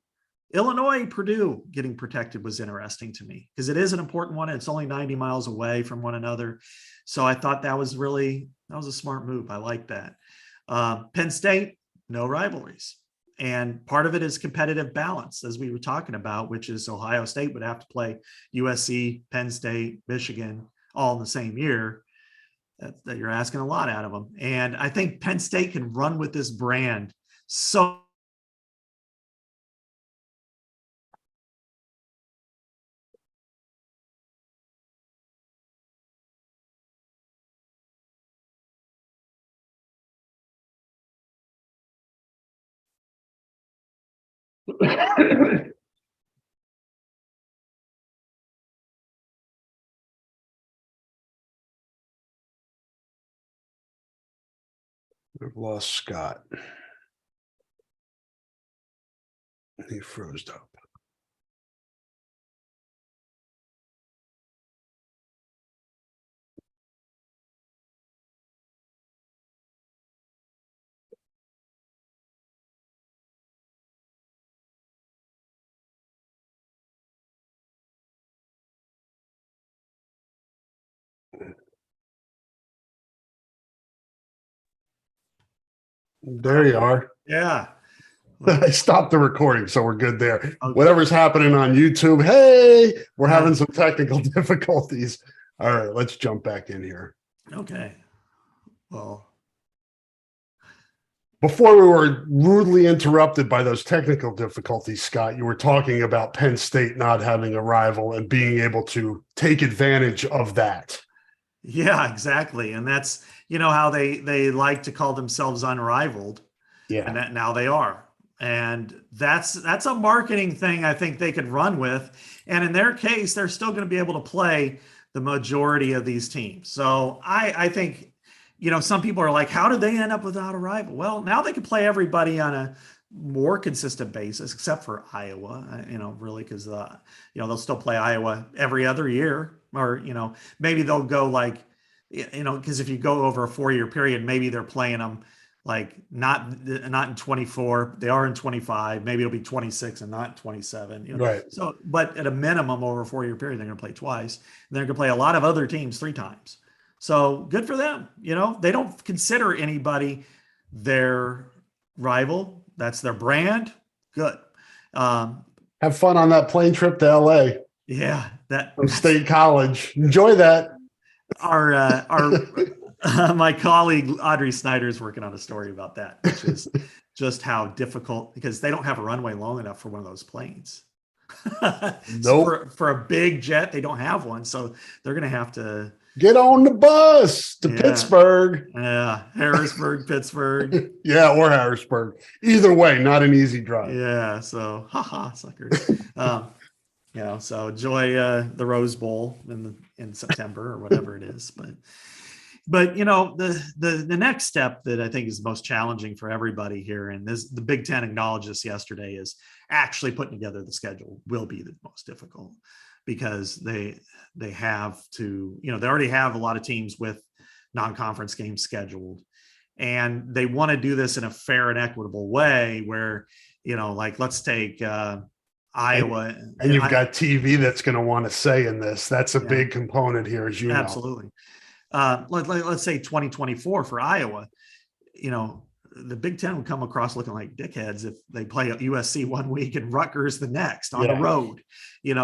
Illinois, Purdue getting protected was interesting to me because it is an important one. It's only 90 miles away from one another. So I thought that was a smart move. I like that. Penn State, no rivalries. And part of it is competitive balance, as we were talking about, which is Ohio State would have to play USC, Penn State, Michigan, all in the same year. That you're asking a lot out of them. And I think Penn State can run with this brand so I've lost Scott. He froze up. There you are. Yeah. I stopped the recording, so we're good there. Okay. Whatever's happening on YouTube, hey, we're having some technical difficulties. All right, let's jump back in here. Okay. Well, before we were rudely interrupted by those technical difficulties, Scott, you were talking about Penn State not having a rival and being able to take advantage of that. Yeah, exactly. And that's, how they like to call themselves unrivaled. Yeah. And that now they are. And that's a marketing thing I think they could run with. And in their case, they're still going to be able to play the majority of these teams. So I think, some people are like, how did they end up without a rival? Well, now they can play everybody on a more consistent basis, except for Iowa, really, because, they'll still play Iowa every other year, or, maybe they'll go like, because if you go over a 4-year period, maybe they're playing them like not in 24, they are in 25, maybe it'll be 26 and not 27. Right. So, but at a minimum over a 4-year period, they're going to play twice. And they're going to play a lot of other teams 3 times. So good for them. They don't consider anybody their rival. That's their brand. Good. Have fun on that plane trip to LA Yeah, from State College. Enjoy that. Our my colleague Audrey Snyder is working on a story about that, which is just how difficult, because they don't have a runway long enough for one of those planes. So Nope. for a big jet, they don't have one, so they're going to have to Get on the bus to Pittsburgh. Yeah, Harrisburg, Pittsburgh. Yeah, or Harrisburg. Either way, not an easy drive. Yeah, so haha, suckers. So enjoy the Rose Bowl in September or whatever it is. But the next step that I think is most challenging for everybody here, and this the Big Ten acknowledged this yesterday, is actually putting together the schedule will be the most difficult, because they have to, they already have a lot of teams with non-conference games scheduled, and they want to do this in a fair and equitable way where, like let's take Iowa. And you've got TV that's going to want to say in this. That's a big component here, as you know. Absolutely. Let's say 2024 for Iowa, the Big Ten would come across looking like dickheads if they play USC one week and Rutgers the next on the road,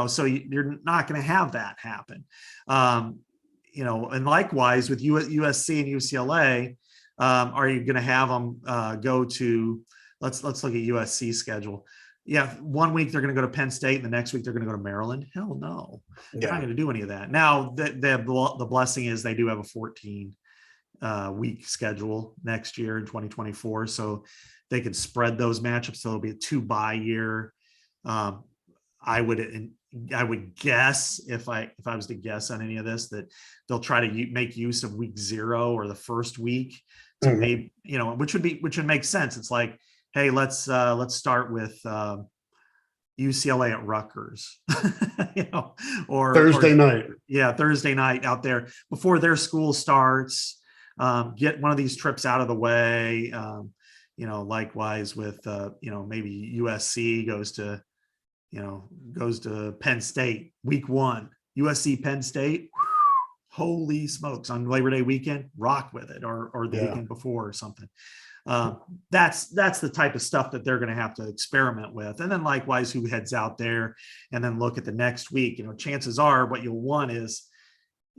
so you're not going to have that happen. And likewise with USC and UCLA, are you going to have them go to, let's look at USC schedule. Yeah, one week they're going to go to Penn State, and the next week they're going to go to Maryland. Hell no, they're not going to do any of that. Now, the blessing is they do have a 14 week schedule next year in 2024, so they could spread those matchups. So it'll be a 2-bye year. I would guess, if I was to guess on any of this, that they'll try to make use of week 0 or the first week to maybe, which would make sense. It's like, hey, let's start with UCLA at Rutgers, or Thursday night. Yeah, Thursday night out there before their school starts. Get one of these trips out of the way. Likewise with maybe USC goes to Penn State week 1. USC Penn State. Holy smokes, on Labor Day weekend, rock with it, or the weekend before or something. That's the type of stuff that they're going to have to experiment with. And then likewise, who heads out there and then look at the next week. Chances are what you'll want is,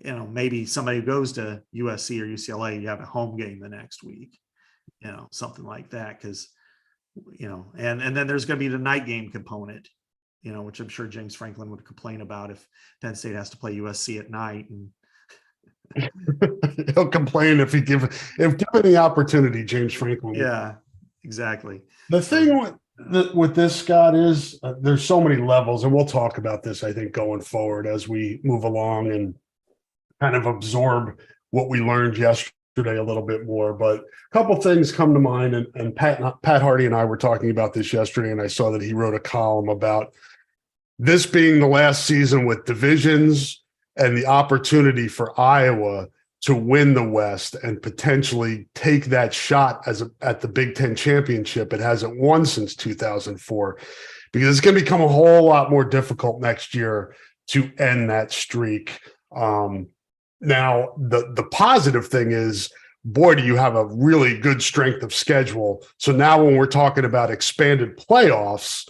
maybe somebody who goes to USC or UCLA, you have a home game the next week, something like that. Because, and then there's going to be the night game component, which I'm sure James Franklin would complain about if Penn State has to play USC at night. And he'll complain if given the opportunity, James Franklin. Yeah, exactly. The thing with this, Scott, is there's so many levels, and we'll talk about this, I think, going forward as we move along and kind of absorb what we learned yesterday a little bit more. But a couple things come to mind, and Pat Hardy and I were talking about this yesterday, and I saw that he wrote a column about this being the last season with divisions and the opportunity for Iowa to win the West and potentially take that shot at the Big Ten championship. It hasn't won since 2004, because it's going to become a whole lot more difficult next year to end that streak. Now, the positive thing is, boy, do you have a really good strength of schedule. So now when we're talking about expanded playoffs,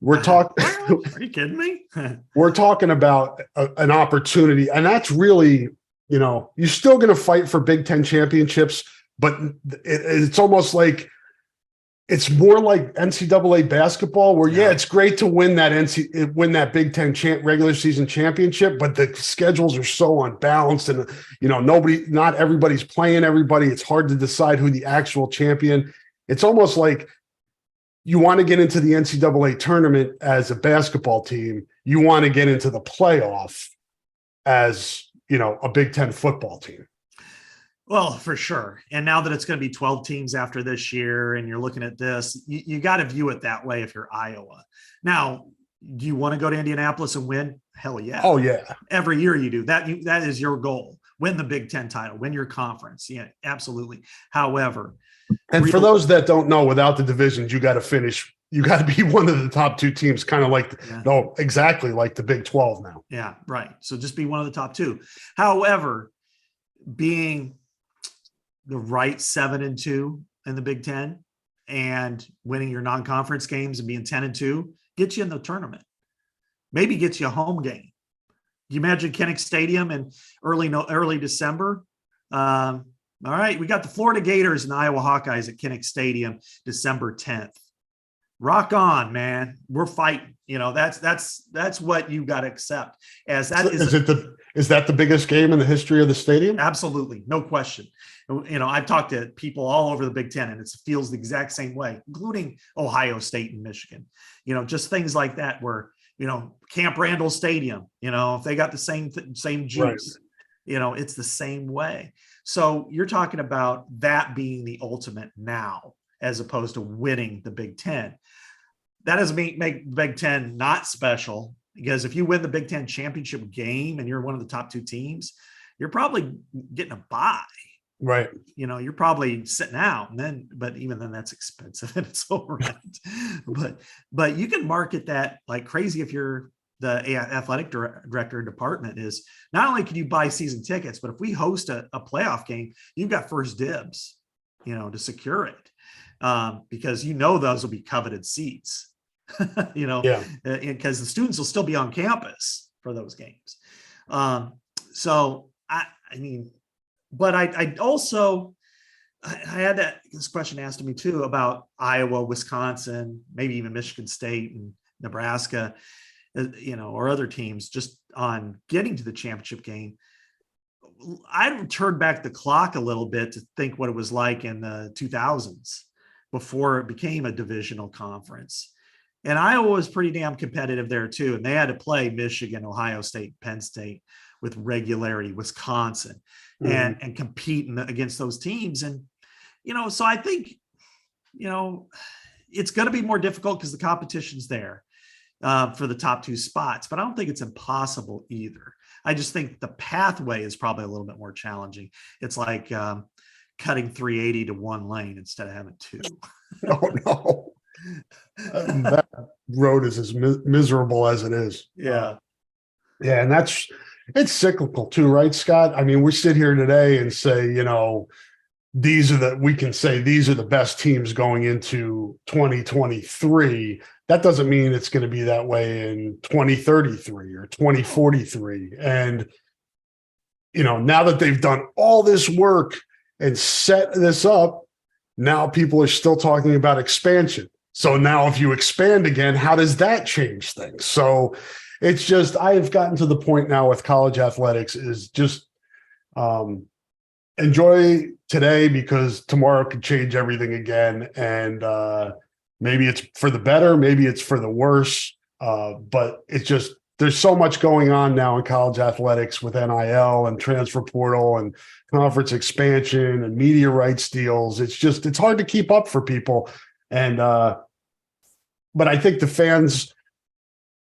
we're talking. Are you kidding me? We're talking about an opportunity, and that's really, you're still going to fight for Big Ten championships, but it's almost like it's more like NCAA basketball, where it's great to win that Big Ten regular season championship, but the schedules are so unbalanced, and not everybody's playing everybody. It's hard to decide who the actual champion. It's almost like you want to get into the NCAA tournament as a basketball team. You want to get into the playoff as, a Big Ten football team. Well, for sure. And now that it's going to be 12 teams after this year, and you're looking at this, you got to view it that way if you're Iowa. Now, do you want to go to Indianapolis and win? Hell yeah. Oh, yeah. Every year you do. That is your goal. Win the Big Ten title, win your conference. Yeah, absolutely. However, and for those that don't know, without the divisions, you got to finish. You got to be one of the top 2 teams, kind of like, exactly like the Big 12 now. Yeah, right. So just be one of the top 2. However, being the right 7-2 in the Big Ten, and winning your non-conference games and being 10-2 gets you in the tournament. Maybe gets you a home game. You imagine Kinnick Stadium in early December. All right, we got the Florida Gators and Iowa Hawkeyes at Kinnick Stadium, December 10th. Rock on, man. We're fighting. That's what you got to accept. As that is that the biggest game in the history of the stadium? Absolutely, no question. I've talked to people all over the Big Ten, and it feels the exact same way, including Ohio State and Michigan. Just things like that where Camp Randall Stadium. If they got the same juice, right. It's the same way. So you're talking about that being the ultimate now, as opposed to winning the Big Ten. That doesn't make Big Ten not special, because if you win the Big Ten championship game and you're one of the top two teams, you're probably getting a bye. Right. You're probably sitting out, but even then that's expensive and it's overrated. but you can market that like crazy if you're the athletic director department. Is not only can you buy season tickets, but if we host a playoff game, you've got first dibs, to secure it. Because those will be coveted seats, because the students will still be on campus for those games. But I also had this question asked of me too about Iowa, Wisconsin, maybe even Michigan State and Nebraska, or other teams just on getting to the championship game. I turned back the clock a little bit to think what it was like in the 2000s before it became a divisional conference. And Iowa was pretty damn competitive there too. And they had to play Michigan, Ohio State, Penn State with regularity, Wisconsin, and compete against those teams. And, so I think, it's going to be more difficult because the competition's there for the top two spots, but I don't think it's impossible either. I just think the pathway is probably a little bit more challenging. It's like cutting 380 to one lane instead of having two. Oh, no. That road is as miserable as it is. Yeah. And it's cyclical too, right, Scott? I mean, we sit here today and say, these are the best teams going into 2023. That doesn't mean it's going to be that way in 2033 or 2043. And, now that they've done all this work and set this up, now people are still talking about expansion. So now if you expand again, how does that change things? So it's just, I have gotten to the point now with college athletics is just enjoy today, because tomorrow could change everything again. And maybe it's for the better, maybe it's for the worse. But it's just, there's so much going on now in college athletics with NIL and transfer portal and conference expansion and media rights deals. It's hard to keep up for people. And, but I think the fans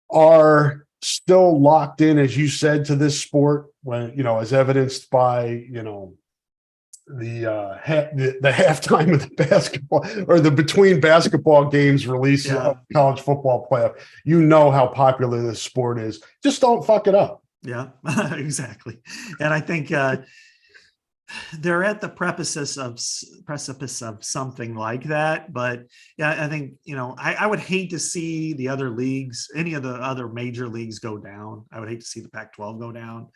are still locked in, as you said, to this sport when, as evidenced by, the halftime of the basketball or the between basketball games release of college football playoff. How popular this sport is. Just don't fuck it up. Yeah, exactly. And I think they're at the precipice of something like that. But yeah, I think, I would hate to see the other leagues, any of the other major leagues go down. I would hate to see the Pac-12 go down.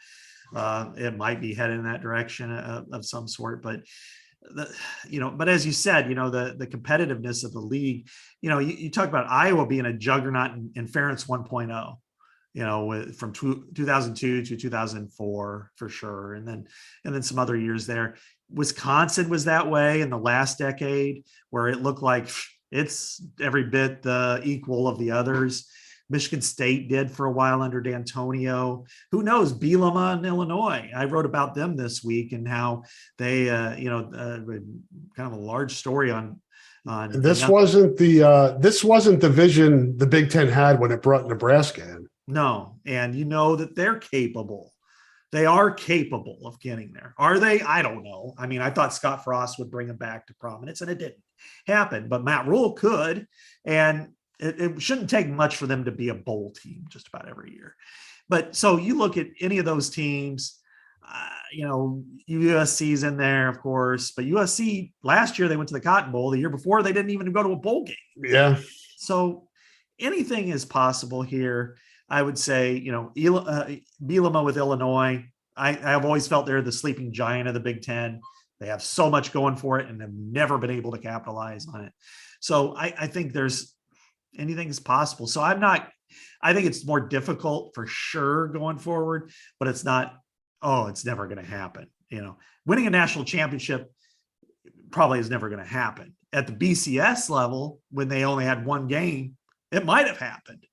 It might be headed in that direction of some sort, but but as you said, the competitiveness of the league, you talk about Iowa being a juggernaut in Ferentz 1.0, from 2002 to 2004 for sure. And then some other years there. Wisconsin was that way in the last decade where it looked like it's every bit the equal of the others. Michigan State did for a while under D'Antonio. Who knows? Bielema in Illinois. I wrote about them this week and how they, kind of a large story on. This wasn't the vision the Big Ten had when it brought Nebraska in. No, and that they're capable. They are capable of getting there. Are they? I don't know. I mean, I thought Scott Frost would bring them back to prominence, and it didn't happen. But Matt Rule could, and it shouldn't take much for them to be a bowl team just about every year. But so you look at any of those teams, USC's in there, of course, but USC last year they went to the Cotton Bowl. The year before they didn't even go to a bowl game. Yeah. So anything is possible here. I would say, Bielema with Illinois. I've always felt they're the sleeping giant of the Big Ten. They have so much going for it and have never been able to capitalize on it. So I think anything is possible. So I think it's more difficult for sure going forward, but it's not, it's never going to happen. Winning a national championship probably is never going to happen. At the BCS level, when they only had one game, it might have happened,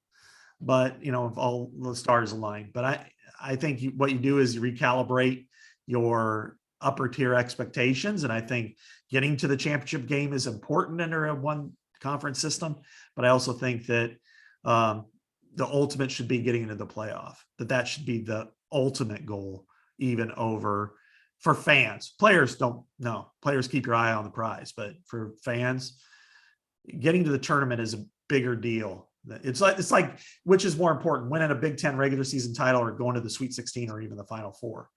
but if all the stars align. But I think what you do is you recalibrate your upper tier expectations. And I think getting to the championship game is important under a one conference system. But I also think that the ultimate should be getting into the playoff, that should be the ultimate goal, even over for fans. Players don't know. Players keep your eye on the prize, but for fans, getting to the tournament is a bigger deal. It's like which is more important, winning a Big Ten regular season title or going to the Sweet 16 or even the Final Four?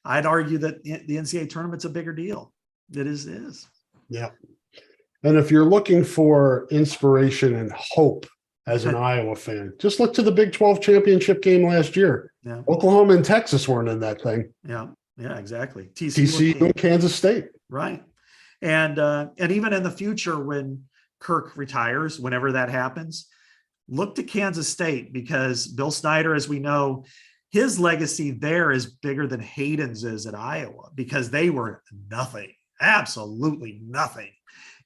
I'd argue that the NCAA tournament's a bigger deal. It is. Yeah. And if you're looking for inspiration and hope as an Iowa fan, just look to the Big 12 championship game last year. Yeah. Oklahoma and Texas weren't in that thing. Yeah, exactly. TCU and Kansas State. Right. And even in the future, when Kirk retires, whenever that happens, look to Kansas State, because Bill Snyder, as we know, his legacy there is bigger than Hayden's is at Iowa, because they were nothing, absolutely nothing.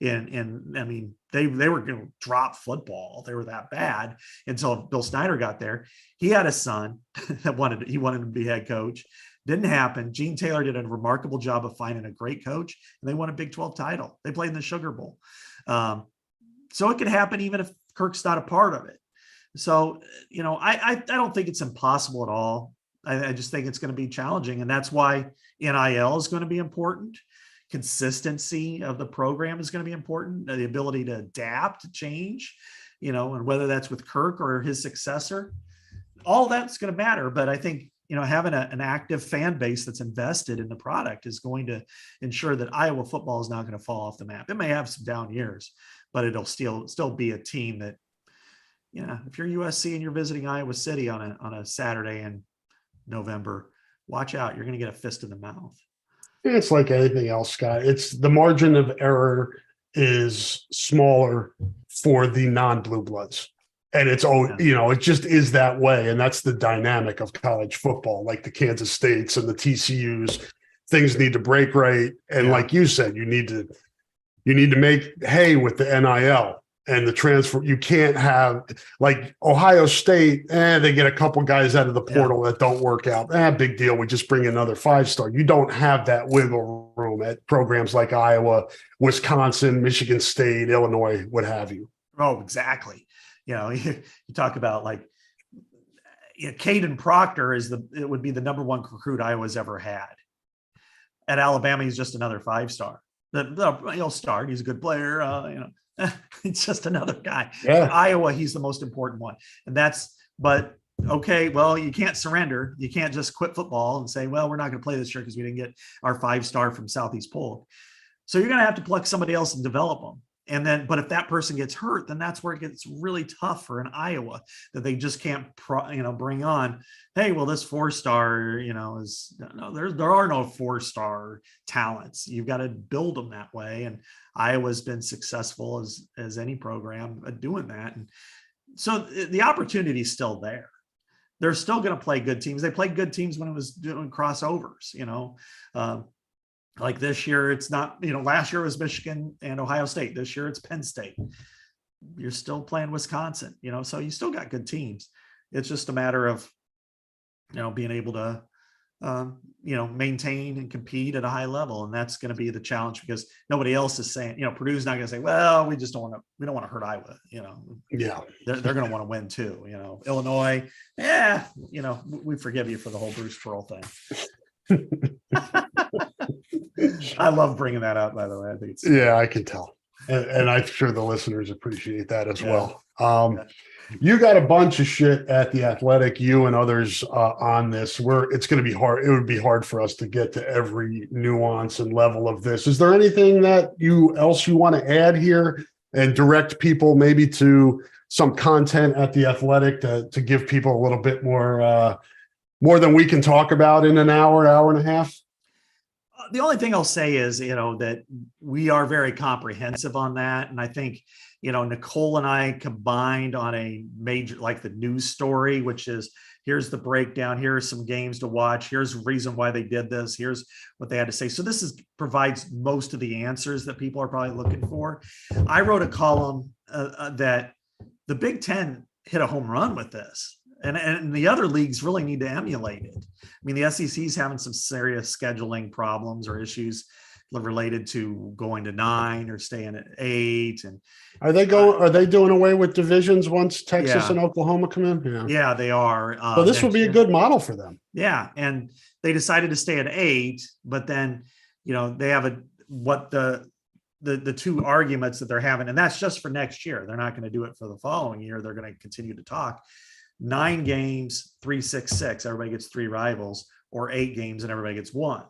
They were going to drop football. They were that bad until Bill Snyder got there. He had a son that wanted to be head coach. Didn't happen. Gene Taylor did a remarkable job of finding a great coach, and they won a Big 12 title. They played in the Sugar Bowl. So it could happen even if Kirk's not a part of it. So, I don't think it's impossible at all. I just think it's going to be challenging. And that's why NIL is going to be important. Consistency of the program is going to be important. The ability to adapt, to change, and whether that's with Kirk or his successor, all that's going to matter. But I think, having an active fan base that's invested in the product is going to ensure that Iowa football is not going to fall off the map. It may have some down years, but it'll still be a team that, if you're USC and you're visiting Iowa City on a Saturday in November, watch out. You're going to get a fist in the mouth. It's like anything else, Scott. It's the margin of error is smaller for the non-blue bloods. And it's, it just is that way. And that's the dynamic of college football, like the Kansas States and the TCUs. Things need to break right. And like you said, you need to make hay with the NIL and the transfer. You can't have, like Ohio State, they get a couple guys out of the portal that don't work out. Big deal. We just bring another 5-star. You don't have that wiggle room at programs like Iowa, Wisconsin, Michigan State, Illinois, what have you. Oh, exactly. You talk about Caden Proctor it would be the number one recruit Iowa's ever had. At Alabama, he's just another 5-star. He'll start. He's a good player. It's just another guy. Yeah. Iowa, he's the most important one. But okay, well, you can't surrender. You can't just quit football and say, well, we're not going to play this year because we didn't get our 5-star from Southeast Polk. So you're going to have to pluck somebody else and develop them. But if that person gets hurt, then that's where it gets really tough for an Iowa, that they just can't, bring on. Hey, well, this 4-star, there are no 4-star talents. You've got to build them that way. And Iowa's been successful as any program at doing that. And so the opportunity is still there. They're still going to play good teams. They played good teams when it was doing crossovers, like this year, it's not, last year was Michigan and Ohio State. This year it's Penn State. You're still playing Wisconsin, so you still got good teams. It's just a matter of, being able to, maintain and compete at a high level. And that's going to be the challenge, because nobody else is saying, Purdue's not going to say, well, we don't want to hurt Iowa, Yeah. They're going to want to win too, Illinois. We forgive you for the whole Bruce Pearl thing. I love bringing that up, by the way. I think it's I can tell. And I'm sure the listeners appreciate that as well. You got a bunch of shit at the Athletic, you and others on this. It's going to be hard. It would be hard for us to get to every nuance and level of this. Is there anything that you want to add here and direct people maybe to some content at the Athletic to give people a little bit more than we can talk about in an hour and a half? The only thing I'll say is, that we are very comprehensive on that. And I think, Nicole and I combined on a major, like the news story, which is here's the breakdown. Here are some games to watch. Here's the reason why they did this. Here's what they had to say. So this provides most of the answers that people are probably looking for. I wrote a column that the Big Ten hit a home run with this. And the other leagues really need to emulate it. I mean, the SEC is having some serious scheduling problems or issues related to going to 9 or staying at 8. And are they doing away with divisions once Texas and Oklahoma come in? Yeah, they are. So this will be a good model for them. Yeah, and they decided to stay at 8, but then they have the two arguments that they're having, and that's just for next year. They're not going to do it for the following year. They're going to continue to talk. 9 games, 3-6-6. Everybody gets 3 rivals, or 8 games and everybody gets 1.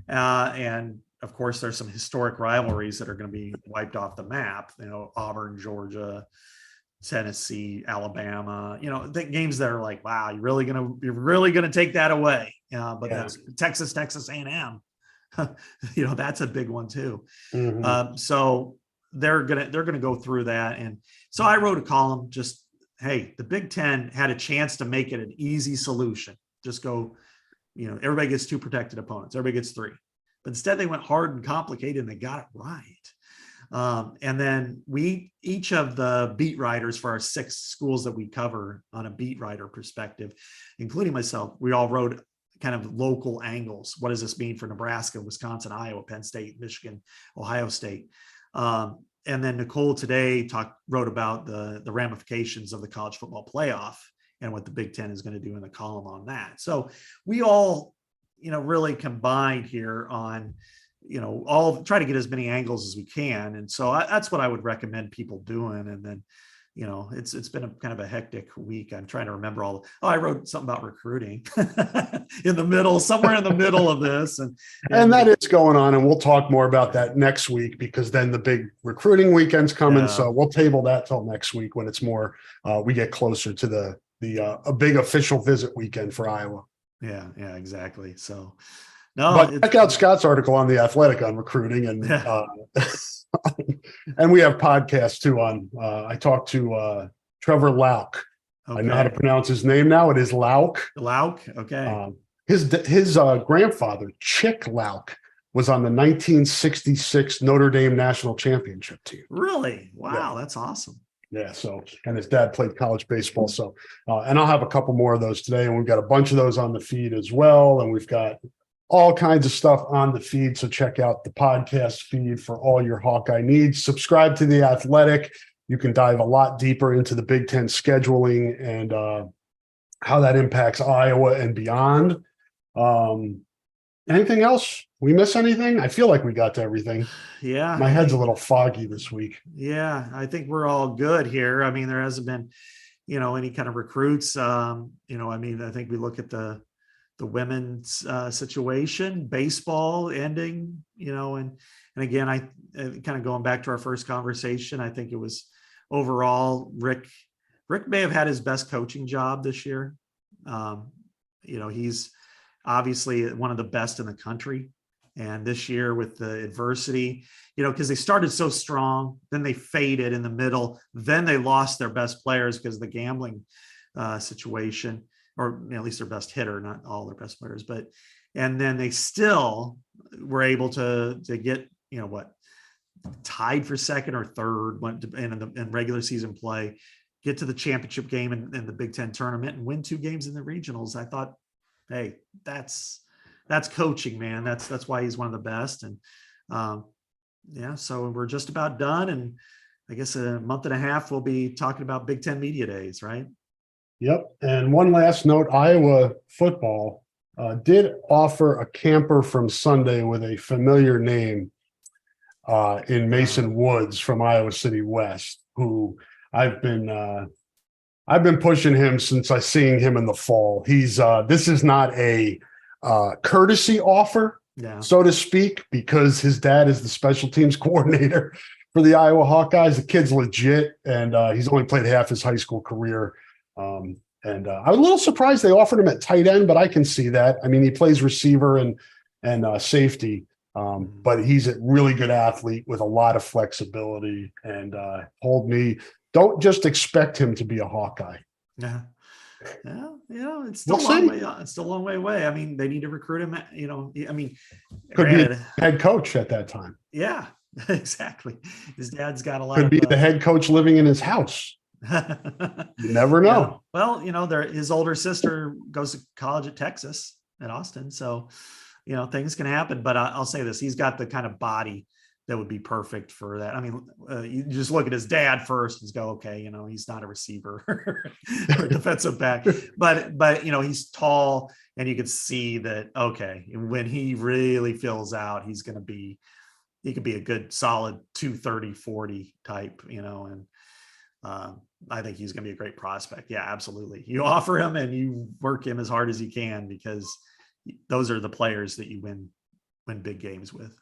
And of course, there's some historic rivalries that are going to be wiped off the map. Auburn, Georgia, Tennessee, Alabama. The games that are like, wow, you're really gonna take that away. But that's Texas A&M. That's a big one too. Mm-hmm. So they're gonna go through that. And so I wrote a column just, hey, the Big Ten had a chance to make it an easy solution. Just go, everybody gets 2 protected opponents. Everybody gets 3. But instead they went hard and complicated and they got it right. And then each of the beat writers for our 6 schools that we cover on a beat writer perspective, including myself, we all wrote kind of local angles. What does this mean for Nebraska, Wisconsin, Iowa, Penn State, Michigan, Ohio State? And then Nicole today wrote about the ramifications of the college football playoff and what the Big Ten is going to do in the column on that. So we all, really combined here on, all try to get as many angles as we can. And so that's what I would recommend people doing. And then, it's been a kind of a hectic week. I'm trying to remember I wrote something about recruiting somewhere in the middle of this. And that is going on. And we'll talk more about that next week, because then the big recruiting weekend's coming. Yeah. So we'll table that till next week when it's more, we get closer to a big official visit weekend for Iowa. Yeah, exactly. So but check out Scott's article on the Athletic on recruiting, and and we have podcasts too on. I talked to Trevor Lauk. Okay. I know how to pronounce his name now. It is Lauk. Lauk. Okay. His grandfather, Chick Lauk, was on the 1966 Notre Dame national championship team. Really? Wow, that's awesome. Yeah. So, and his dad played college baseball. So, and I'll have a couple more of those today, and we've got a bunch of those on the feed as well. And we've got all kinds of stuff on the feed. So check out the podcast feed for all your Hawkeye needs. Subscribe to the Athletic. You can dive a lot deeper into the Big Ten scheduling and how that impacts Iowa and beyond. Anything else? We miss anything? I feel like we got to everything. Yeah. My head's a little foggy this week. Yeah. I think we're all good here. I mean, there hasn't been, any kind of recruits. I think we look at the women's situation, baseball ending, and again, I kind of going back to our first conversation, I think it was overall, Rick may have had his best coaching job this year. He's obviously one of the best in the country. And this year with the adversity, because they started so strong, then they faded in the middle, then they lost their best players because of the gambling situation, or at least their best hitter, not all their best players, and then they still were able to get, tied for second or third in regular season play, get to the championship game in the Big Ten tournament and win 2 games in the regionals. I thought, hey, that's coaching, man. That's why he's one of the best. And so we're just about done. And I guess a month and a half, we'll be talking about Big Ten Media Days, right? Yep. And one last note, Iowa football did offer a camper from Sunday with a familiar name in Mason Woods from Iowa City West, who I've been I've been pushing him since I seen him in the fall. He's this is not a courtesy offer, Yeah. so to speak, because his dad is the special teams coordinator for the Iowa Hawkeyes. The kid's legit, and he's only played half his high school career. And I was a little surprised they offered him at tight end, but I can see that. I mean, he plays receiver and safety, but he's a really good athlete with a lot of flexibility. And told me, don't just expect him to be a Hawkeye. Yeah. Yeah, it's still We'll a long see. way. It's still a long way away. I mean, they need to recruit him. I mean, Could be granted, a head coach at that time. yeah, exactly. His dad's got a lot. Could be the head coach living in his house. You never know. Yeah. Well, his older sister goes to college at Texas at Austin, so things can happen. But I'll say this: he's got the kind of body that would be perfect for that. I mean, you just look at his dad first and go, okay, he's not a receiver or a defensive back, but he's tall, and you could see that, okay, when he really fills out, he could be a good solid 230, 40 type, and I think he's going to be a great prospect. Yeah, absolutely. You offer him and you work him as hard as you can, because those are the players that you win big games with.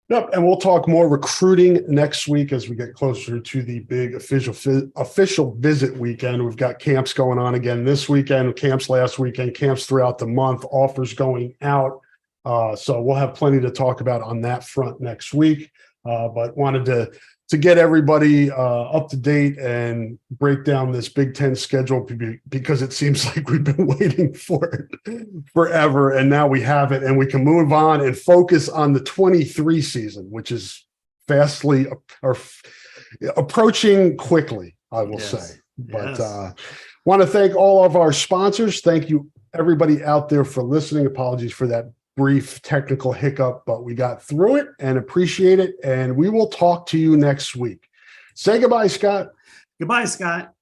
Yep, and we'll talk more recruiting next week as we get closer to the big official visit weekend. We've got camps going on again this weekend, camps last weekend, camps throughout the month, offers going out. So we'll have plenty to talk about on that front next week. But wanted to get everybody up to date and break down this Big Ten schedule, because it seems like we've been waiting for it forever, and now we have it, and we can move on and focus on the 23 season, which is fastly approaching quickly, I will say. But want to thank all of our sponsors. Thank you, everybody out there, for listening. Apologies for that brief technical hiccup, but we got through it and appreciate it. And we will talk to you next week. Say goodbye, Scott. Goodbye, Scott.